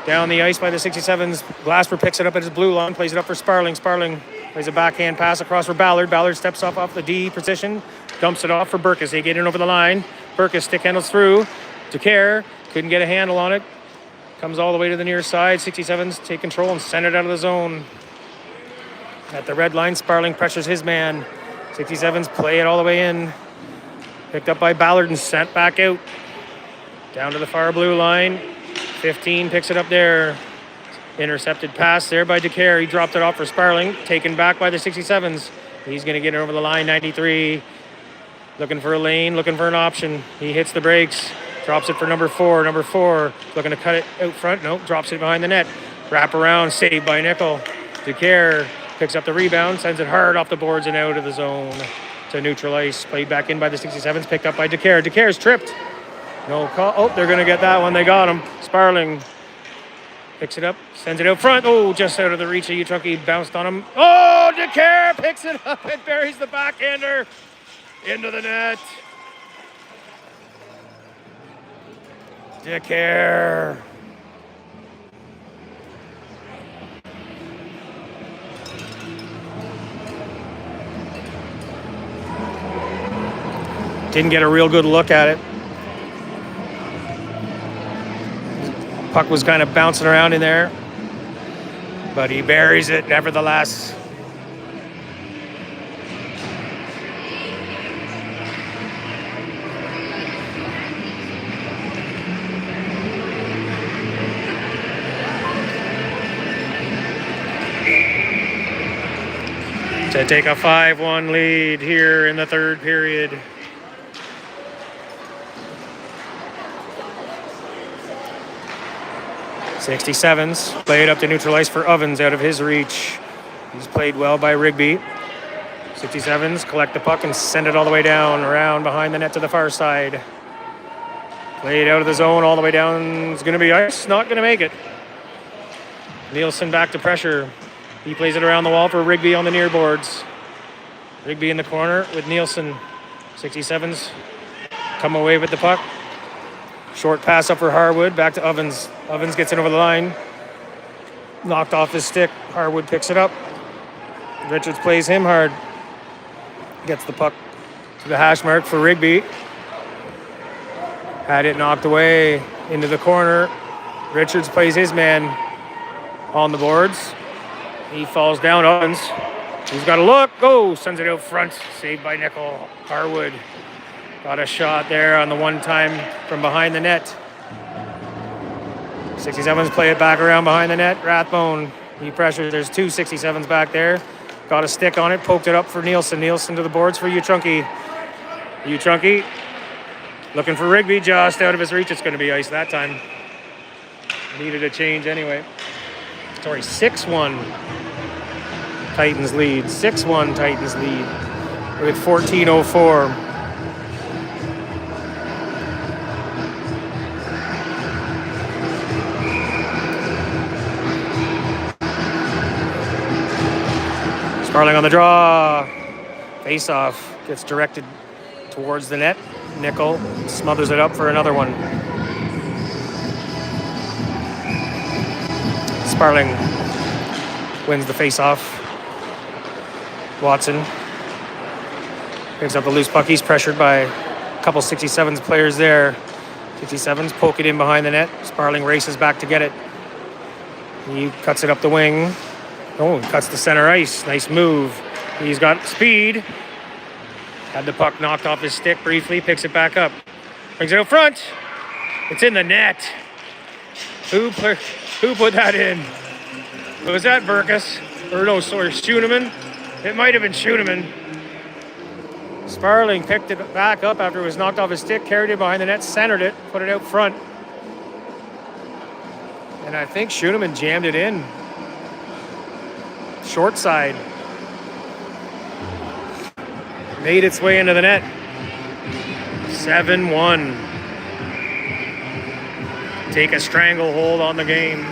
down the ice by the 67s. Glasper picks it up at his blue line. Plays it up for Sparling. Sparling plays a backhand pass across for Ballard. Ballard steps off the D position. Dumps it off for Burkus. They get in over the line. Burkus stick handles through. DeCare couldn't get a handle on it. Comes all the way to the near side. 67s take control and send it out of the zone. At the red line, Sparling pressures his man. 67s play it all the way in. Picked up by Ballard and sent back out. Down to the far blue line. 15 picks it up there. Intercepted pass there by DeCare. He dropped it off for Sparling. Taken back by the 67s. He's going to get it over the line. 93. Looking for a lane, looking for an option. He hits the brakes. Drops it for number 4. Number 4 looking to cut it out front. Nope, drops it behind the net. Wrap around, saved by Nickel. DeCare picks up the rebound, sends it hard off the boards and out of the zone to neutral ice. Played back in by the 67s, picked up by DeCare. DeCare's tripped. No call. Oh, they're going to get that one. They got him. Sparling picks it up, sends it out front. Oh, just out of the reach of Uchunky. Bounced on him. Oh, DeCare picks it up and buries the backhander into the net. DeCare. Didn't get a real good look at it. Puck was kind of bouncing around in there, but he buries it nevertheless. To take a 5-1 lead here in the third period. '67s played up to neutral ice for Ovens out of his reach. He's played well by Rigby. '67s collect the puck and send it all the way down, around behind the net to the far side. Played out of the zone all the way down. It's going to be ice, not going to make it. Nielsen back to pressure. He plays it around the wall for Rigby on the near boards. Rigby in the corner with Nielsen. 67s come away with the puck. Short pass up for Harwood, back to Ovens. Ovens gets it over the line. Knocked off his stick. Harwood picks it up. Richards plays him hard. Gets the puck to the hash mark for Rigby. Had it knocked away into the corner. Richards plays his man on the boards. He falls down. Ovens. He's got a look. Oh, sends it out front. Saved by Nickel. Harwood got a shot there on the one time from behind the net. 67s play it back around behind the net. Rathbone, he pressures. There's two 67s back there. Got a stick on it. Poked it up for Nielsen. Nielsen to the boards for Uchunky. Uchunky looking for Rigby. Just out of his reach. It's going to be ice that time. Needed a change anyway. Sorry, 6-1 Titans lead. 6-1 Titans lead with 14:04. Sparling on the draw. Face off. Gets directed towards the net. Nickel smothers it up for another one. Sparling wins the face off. Watson picks up the loose puck. He's pressured by a couple 67s players there. 67s poke it in behind the net. Sparling races back to get it. He cuts it up the wing. Oh, cuts the center ice. Nice move. He's got speed. Had the puck knocked off his stick briefly. Picks it back up. Brings it out front. It's in the net. Who put that in? Was that Burkus? Or no, sorry, Schoeneman? It might have been Schoeneman. Sparling picked it back up after it was knocked off his stick, carried it behind the net, centered it, put it out front. And I think Schoeneman jammed it in. Short side. Made its way into the net. 7-1. Take a stranglehold on the game.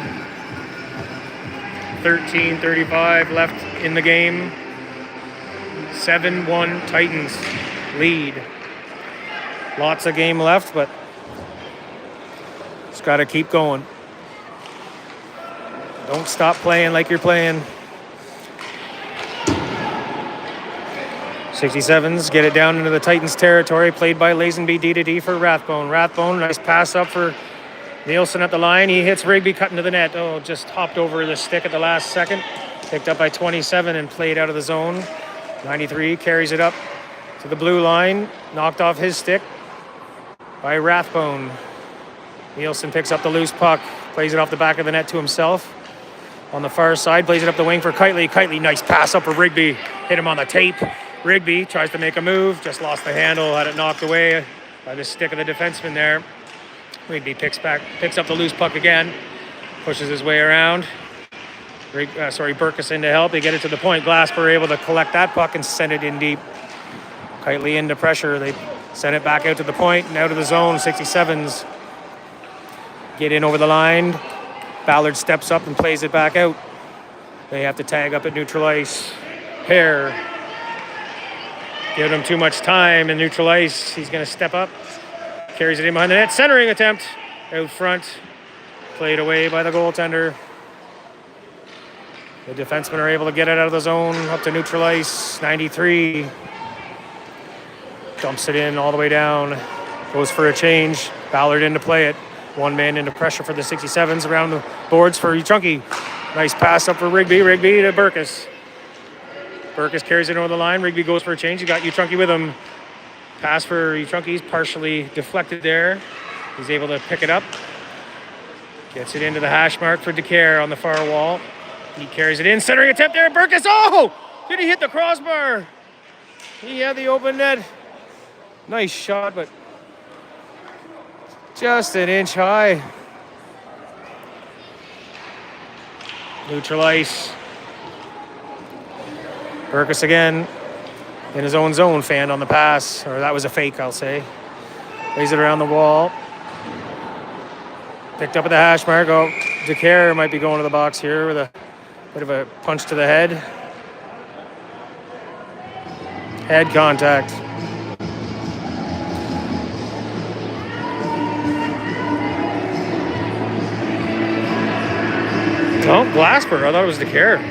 13:35 left in the game. 7-1 Titans lead. Lots of game left, but just got to keep going. Don't stop playing like you're playing. 67s get it down into the Titans territory, played by Lazenby D2D for Rathbone. Rathbone, nice pass up for Nielsen at the line. He hits Rigby cutting to the net. Oh, just hopped over the stick at the last second. Picked up by 27 and played out of the zone. 93 carries it up to the blue line. Knocked off his stick by Rathbone. Nielsen picks up the loose puck. Plays it off the back of the net to himself. On the far side, plays it up the wing for Kitely. Kitely, nice pass up for Rigby. Hit him on the tape. Rigby tries to make a move, just lost the handle, had it knocked away by the stick of the defenseman there. Rigby picks up the loose puck again, pushes his way around. Burkus in to help. They get it to the point. Glasper able to collect that puck and send it in deep. Kitely into pressure. They send it back out to the point and out of the zone. 67s get in over the line. Ballard steps up and plays it back out. They have to tag up at neutral ice. Hare. Give him too much time in neutral ice. He's going to step up. Carries it in behind the net. Centering attempt out front. Played away by the goaltender. The defensemen are able to get it out of the zone up to neutral ice. 93. Dumps it in all the way down. Goes for a change. Ballard in to play it. One man into pressure for the 67s around the boards for Chunky. Nice pass up for Rigby. Rigby to Burkus. Burkus carries it over the line. Rigby goes for a change. He got Chunky with him. Pass for Chunky's partially deflected there. He's able to pick it up. Gets it into the hash mark for DeCare on the far wall. He carries it in. Centering attempt there. Burkus. Oh! Did he hit the crossbar? He had the open net. Nice shot, but just an inch high. Neutral ice. Burkus again in his own zone, fanned on the pass. Or that was a fake, I'll say. Lays it around the wall. Picked up at the hash mark. Oh, DeCare might be going to the box here with a bit of a punch to the head. Head contact. Oh, Glasper. I thought it was DeCare.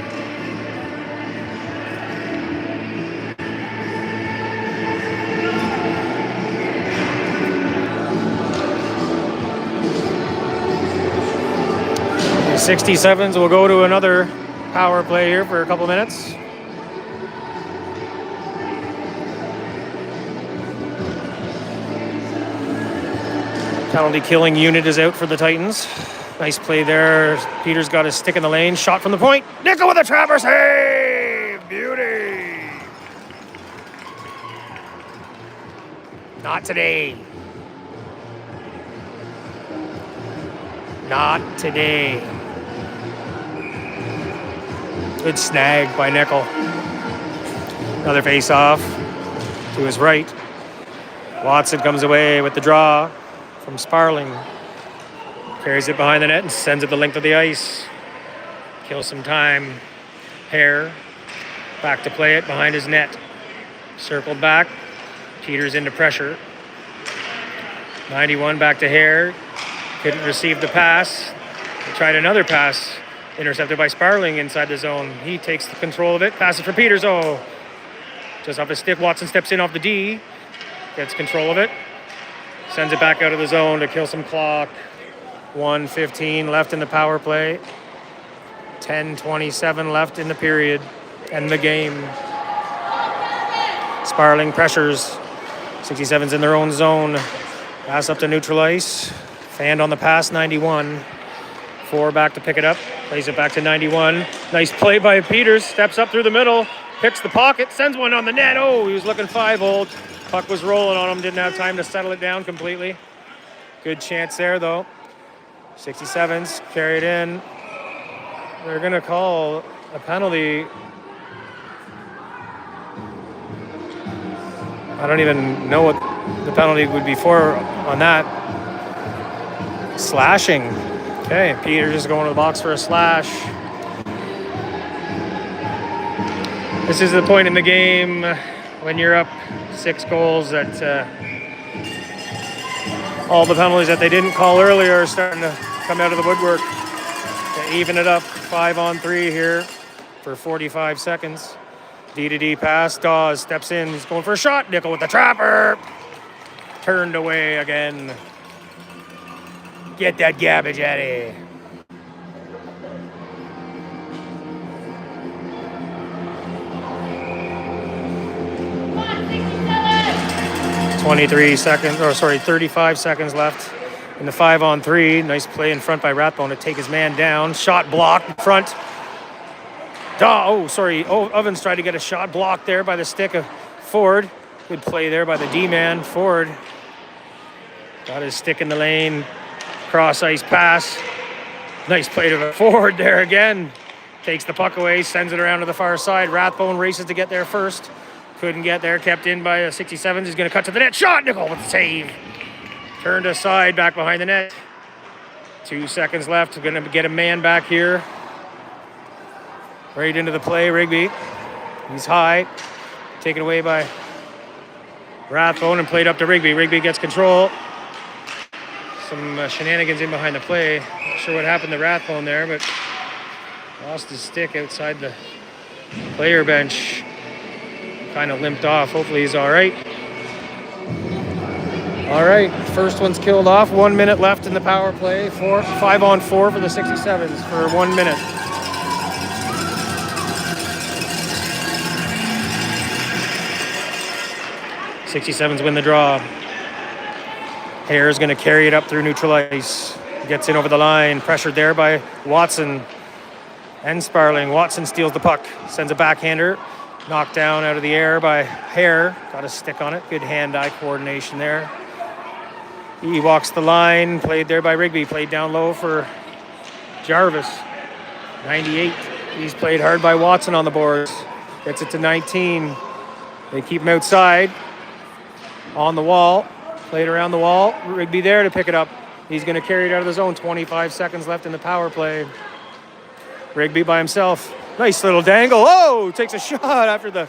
The 67s will go to another power play here for a couple minutes. Penalty killing unit is out for the Titans. Nice play there. Peters got his stick in the lane. Shot from the point. Nickel with a trapper save. Beauty. Not today. Not today. Good snag by Nickel. Another face-off to his right. Watson comes away with the draw from Sparling. Carries it behind the net and sends it the length of the ice. Kills some time. Hare back to play it behind his net. Circled back. Peters into pressure. 91 back to Hare. Couldn't receive the pass. He tried another pass. Intercepted by Sparling inside the zone. He takes the control of it. Passes for Peters. Oh. Just off his stick. Watson steps in off the D. Gets control of it. Sends it back out of the zone to kill some clock. 1:15 left in the power play. 10:27 left in the period. End the game. Sparling pressures. 67's in their own zone. Pass up to neutral ice. Fanned on the pass, 91. 4 back to pick it up. Plays it back to 91. Nice play by Peters. Steps up through the middle. Picks the pocket. Sends one on the net. Oh, he was looking 5-hole. Puck was rolling on him. Didn't have time to settle it down completely. Good chance there, though. 67s carry it in. They're going to call a penalty. I don't even know what the penalty would be for on that. Slashing. Okay, Peters is going to the box for a slash. This is the point in the game when you're up 6 goals that all the penalties that they didn't call earlier are starting to come out of the woodwork to even it up. 5-on-3 here for 45 seconds. D-to-D pass. Dawes steps in. He's going for a shot. Nickel with the trapper. Turned away again. Get that garbage out of here. Come on, 67! 35 seconds left in the 5-on-3. Nice play in front by Rathbone to take his man down. Shot blocked in front. Ovens tried to get a shot blocked there by the stick of Ford. Good play there by the D-man. Ford got his stick in the lane. Cross ice pass. Nice play to Ford there again. Takes the puck away, sends it around to the far side. Rathbone races to get there first. Couldn't get there, kept in by a 67. He's going to cut to the net. Shot, Nickel with the save. Turned aside, back behind the net. 2 seconds left. Going to get a man back here. Right into the play, Rigby. He's high. Taken away by Rathbone and played up to Rigby. Rigby gets control. Some shenanigans in behind the play. Not sure what happened to Rathbone there, but lost his stick outside the player bench. Kind of limped off. Hopefully he's all right. All right, first one's killed off. 1 minute left in the power play. 5-on-4 for the 67s for 1 minute. '67s win the draw. Hare is going to carry it up through neutral ice. Gets in over the line. Pressured there by Watson and Sparling. Watson steals the puck. Sends a backhander. Knocked down out of the air by Hare. Got a stick on it. Good hand-eye coordination there. He walks the line. Played there by Rigby. Played down low for Jarvis. 98. He's played hard by Watson on the boards. Gets it to 19. They keep him outside. On the wall. Played around the wall. Rigby there to pick it up. He's going to carry it out of the zone. 25 seconds left in the power play. Rigby by himself. Nice little dangle. Oh, takes a shot after the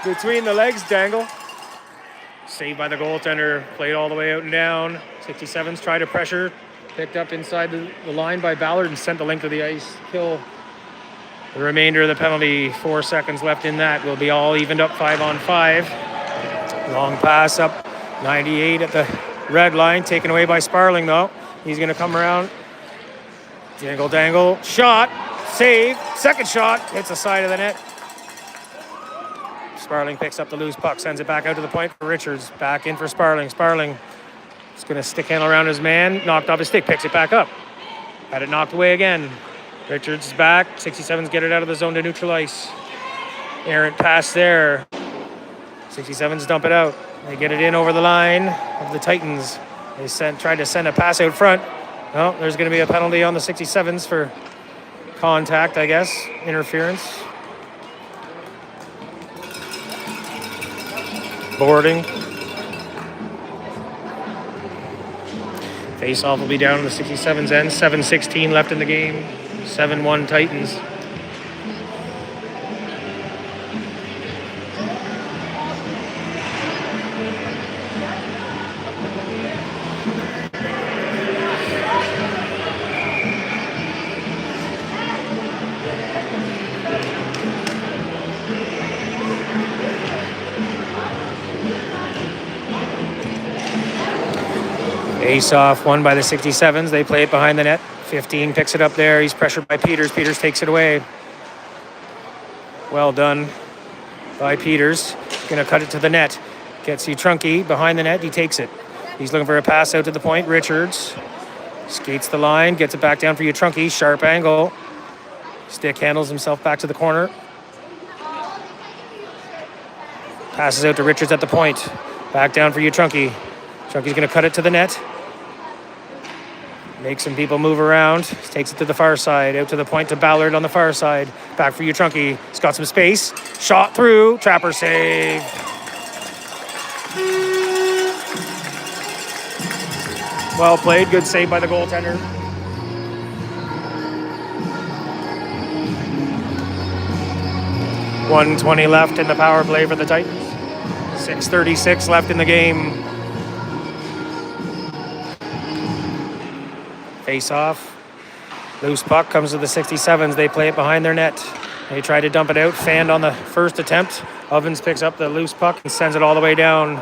between the legs dangle. Saved by the goaltender. Played all the way out and down. 67s try to pressure. Picked up inside the line by Ballard and sent the length of the ice. Kill the remainder of the penalty. 4 seconds left in that. We'll be all evened up 5-on-5. Long pass up 98 at the red line. Taken away by Sparling though. He's going to come around. Dangle. Shot. Save. Second shot. Hits the side of the net. Sparling picks up the loose puck. Sends it back out to the point for Richards. Back in for Sparling. Sparling is going to stick handle around his man. Knocked off his stick. Picks it back up. Had it knocked away again. Richards is back. 67s get it out of the zone to neutral ice. Errant pass there. 67s dump it out. They get it in over the line of the Titans. They tried to send a pass out front. Well, there's going to be a penalty on the 67s for contact, I guess. Interference. Boarding. Face-off will be down on the 67s end. 7:16 left in the game. 7-1 Titans. Face-off won by the 67s. They play it behind the net. 15 picks it up there. He's pressured by Peters. Peters takes it away. Well done by Peters. Going to cut it to the net. Gets Trunky behind the net. He takes it. He's looking for a pass out to the point. Richards skates the line. Gets it back down for Trunky. Sharp angle. Stick handles himself back to the corner. Passes out to Richards at the point. Back down for Trunky. Trunky's going to cut it to the net. Makes some people move around. Takes it to the far side. Out to the point to Ballard on the far side. Back for Trunky. He's got some space. Shot through. Trapper save. Well played. Good save by the goaltender. .120 left in the power play for the Titans. 6:36 left in the game. Face off. Loose puck comes to the 67s. They play it behind their net. They try to dump it out. Fanned on the first attempt. Ovens picks up the loose puck and sends it all the way down.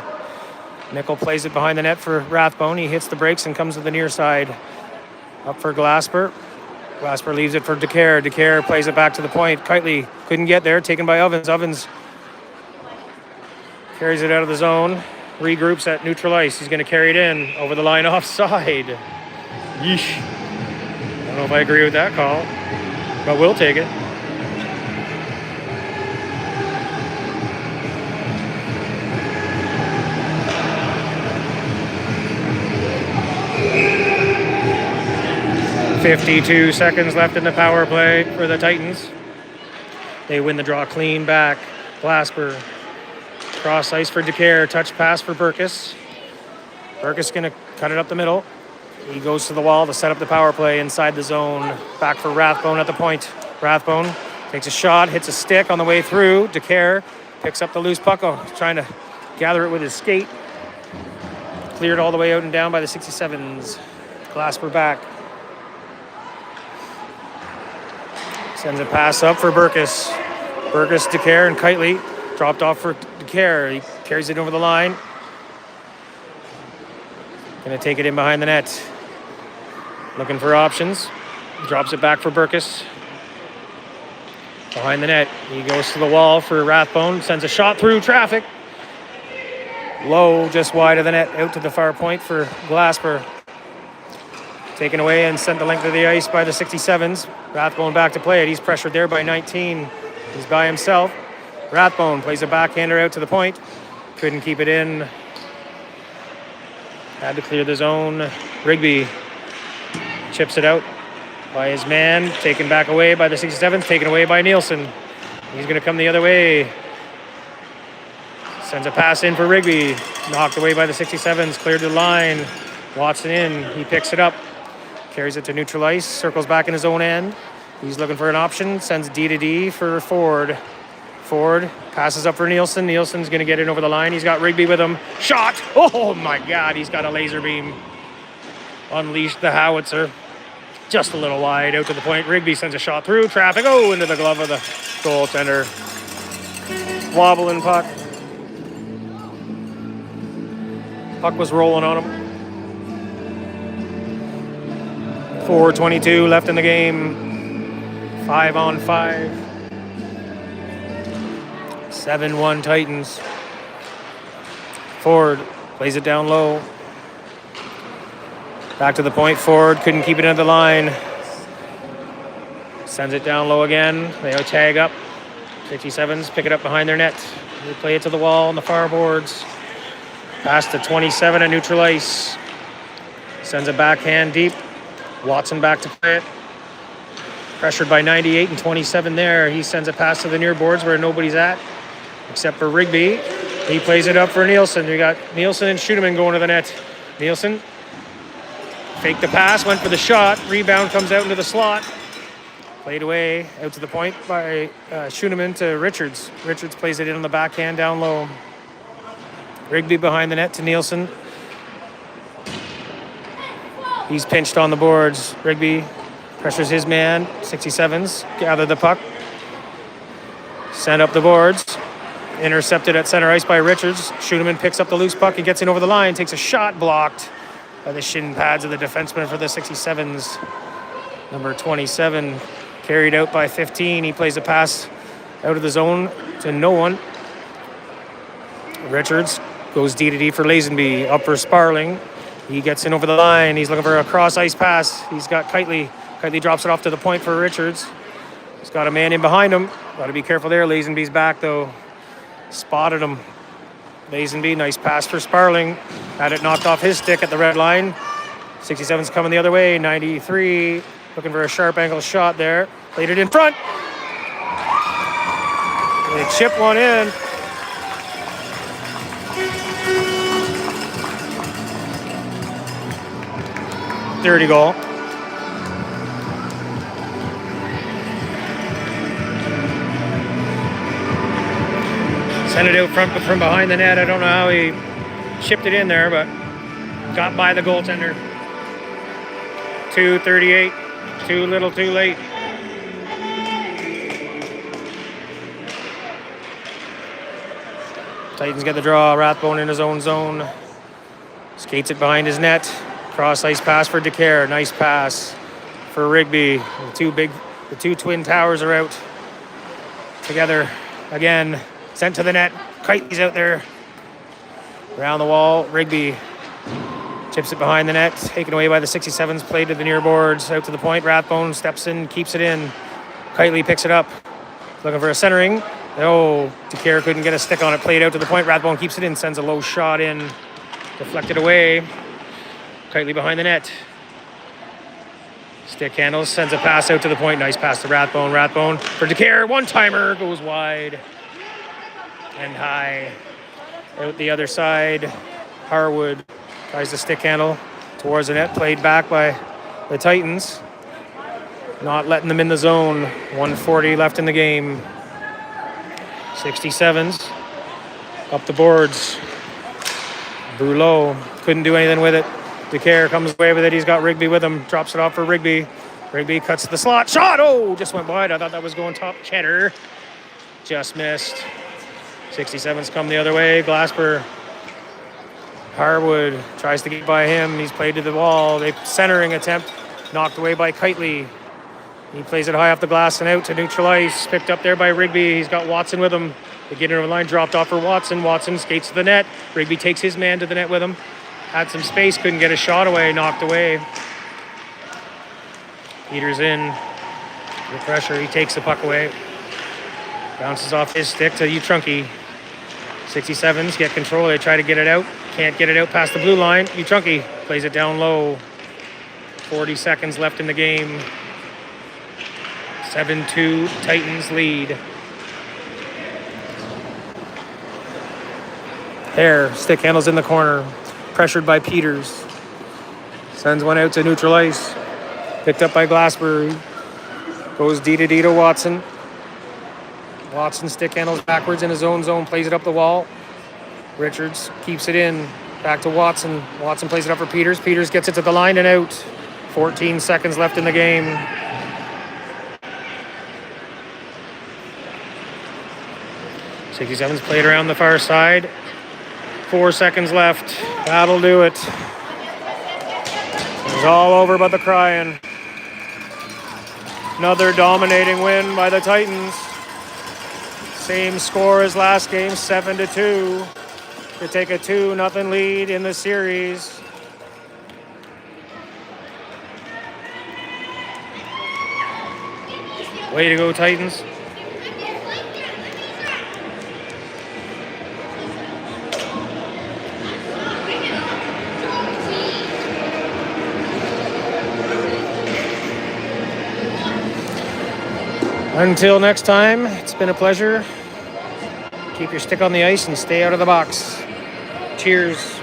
Nickel plays it behind the net for Rathbone. He hits the brakes and comes to the near side. Up for Glasper. Glasper leaves it for DeCare. DeCare plays it back to the point. Kitely couldn't get there. Taken by Ovens. Ovens carries it out of the zone. Regroups at neutral ice. He's going to carry it in. Over the line offside. Yeesh. I don't know if I agree with that call, but we'll take it. 52 seconds left in the power play for the Titans. They win the draw clean back. Glasper. Cross ice for DeCare. Touch pass for Burkus. Burkus going to cut it up the middle. He goes to the wall to set up the power play inside the zone. Back for Rathbone at the point. Rathbone takes a shot, hits a stick on the way through. DeCare picks up the loose puck. Oh, trying to gather it with his skate. Cleared all the way out and down by the 67s. Glasper back. Sends a pass up for Burkus. Burkus, DeCare, and Kitely. Dropped off for DeCare. He carries it over the line. Going to take it in behind the net. Looking for options. Drops it back for Burkus. Behind the net. He goes to the wall for Rathbone. Sends a shot through traffic. Low, just wide of the net. Out to the far point for Glasper. Taken away and sent the length of the ice by the 67s. Rathbone back to play it. He's pressured there by 19. He's by himself. Rathbone plays a backhander out to the point. Couldn't keep it in. Had to clear the zone. Rigby chips it out by his man. Taken back away by the 67th. Taken away by Nielsen. He's going to come the other way. Sends a pass in for Rigby. Knocked away by the 67s. Cleared the line. Watson in. He picks it up. Carries it to neutral ice. Circles back in his own end. He's looking for an option. Sends D to D for Ford. Ford passes up for Nielsen. Nielsen's going to get in over the line. He's got Rigby with him. Shot! Oh my God, he's got a laser beam. Unleashed the howitzer. Just a little wide out to the point. Rigby sends a shot through traffic. Oh, into the glove of the goaltender. Wobbling puck. Puck was rolling on him. 4:22 left in the game. 5-on-5. 7-1 Titans. Ford plays it down low. Back to the point. Ford couldn't keep it into the line. Sends it down low again. They tag up. 57s pick it up behind their net. They play it to the wall on the far boards. Pass to 27 at neutral ice. Sends a backhand deep. Watson back to play it. Pressured by 98 and 27 there. He sends a pass to the near boards where nobody's at, except for Rigby. He plays it up for Nielsen. We got Nielsen and Schuneman going to the net. Nielsen faked the pass, went for the shot. Rebound comes out into the slot. Played away out to the point by Schuneman to Richards. Richards plays it in on the backhand down low. Rigby behind the net to Nielsen. He's pinched on the boards. Rigby pressures his man. 67s gather the puck. Send up the boards. Intercepted at center ice by Richards. Schuneman picks up the loose puck and gets in over the line. Takes a shot, blocked by the shin pads of the defenseman for the 67s. Number 27 carried out by 15. He plays a pass out of the zone to no one. Richards goes D to D for Lazenby. Up for Sparling. He gets in over the line. He's looking for a cross-ice pass. He's got Kitely. Kitely drops it off to the point for Richards. He's got a man in behind him. Got to be careful there. Lazenby's back, though. Spotted him. Lazenby, nice pass for Sparling. Had it knocked off his stick at the red line. 67's coming the other way. 93 looking for a sharp angle shot there. Played it in front. They chip one in. Dirty goal. Sent it out front from behind the net. I don't know how he chipped it in there, but got by the goaltender. 2:38. Too little, too late. Titans get the draw. Rathbone in his own zone. Skates it behind his net. Cross ice pass for DeCare. Nice pass for Rigby. The two twin towers are out together again. Sent to the net. Kitely's out there. Around the wall. Rigby chips it behind the net. Taken away by the 67s. Played to the near boards. Out to the point. Rathbone steps in. Keeps it in. Kitely picks it up. Looking for a centering. Oh, DeCare couldn't get a stick on it. Played out to the point. Rathbone keeps it in. Sends a low shot in. Deflected away. Kitely behind the net. Stick handles, sends a pass out to the point. Nice pass to Rathbone. Rathbone for DeCare. One-timer goes wide and high. Out the other side, Harwood tries to stick handle towards the net. Played back by the Titans. Not letting them in the zone. 1:40 left in the game. 67s up the boards. Boulot couldn't do anything with it. DeCare comes away with it. He's got Rigby with him. Drops it off for Rigby. Rigby cuts the slot. Shot! Oh, just went wide. I thought that was going top. Cheddar just missed. 67s come the other way. Glasper. Harwood tries to get by him. He's played to the wall. They centering attempt. Knocked away by Kitely. He plays it high off the glass and out to neutral ice. Picked up there by Rigby. He's got Watson with him. They get into the line. Dropped off for Watson. Watson skates to the net. Rigby takes his man to the net with him. Had some space. Couldn't get a shot away. Knocked away. Peters in. The pressure. He takes the puck away. Bounces off his stick to Utrunky. 67s get control. They try to get it out. Can't get it out past the blue line. Utrunky plays it down low. 40 seconds left in the game. 7-2 Titans lead. Hare, stick handles in the corner. Pressured by Peters. Sends one out to neutral ice. Picked up by Glasper. Goes D to Watson. Watson stick handles backwards in his own zone. Plays it up the wall. Richards keeps it in. Back to Watson. Watson plays it up for Peters. Peters gets it to the line and out. 14 seconds left in the game. '67's played around the far side. 4 seconds left. That'll do it. It's all over but the crying. Another dominating win by the Titans. Same score as last game, 7-2. To take a 2-0 lead in the series. Way to go, Titans. Until next time, it's been a pleasure. Keep your stick on the ice and stay out of the box. Cheers.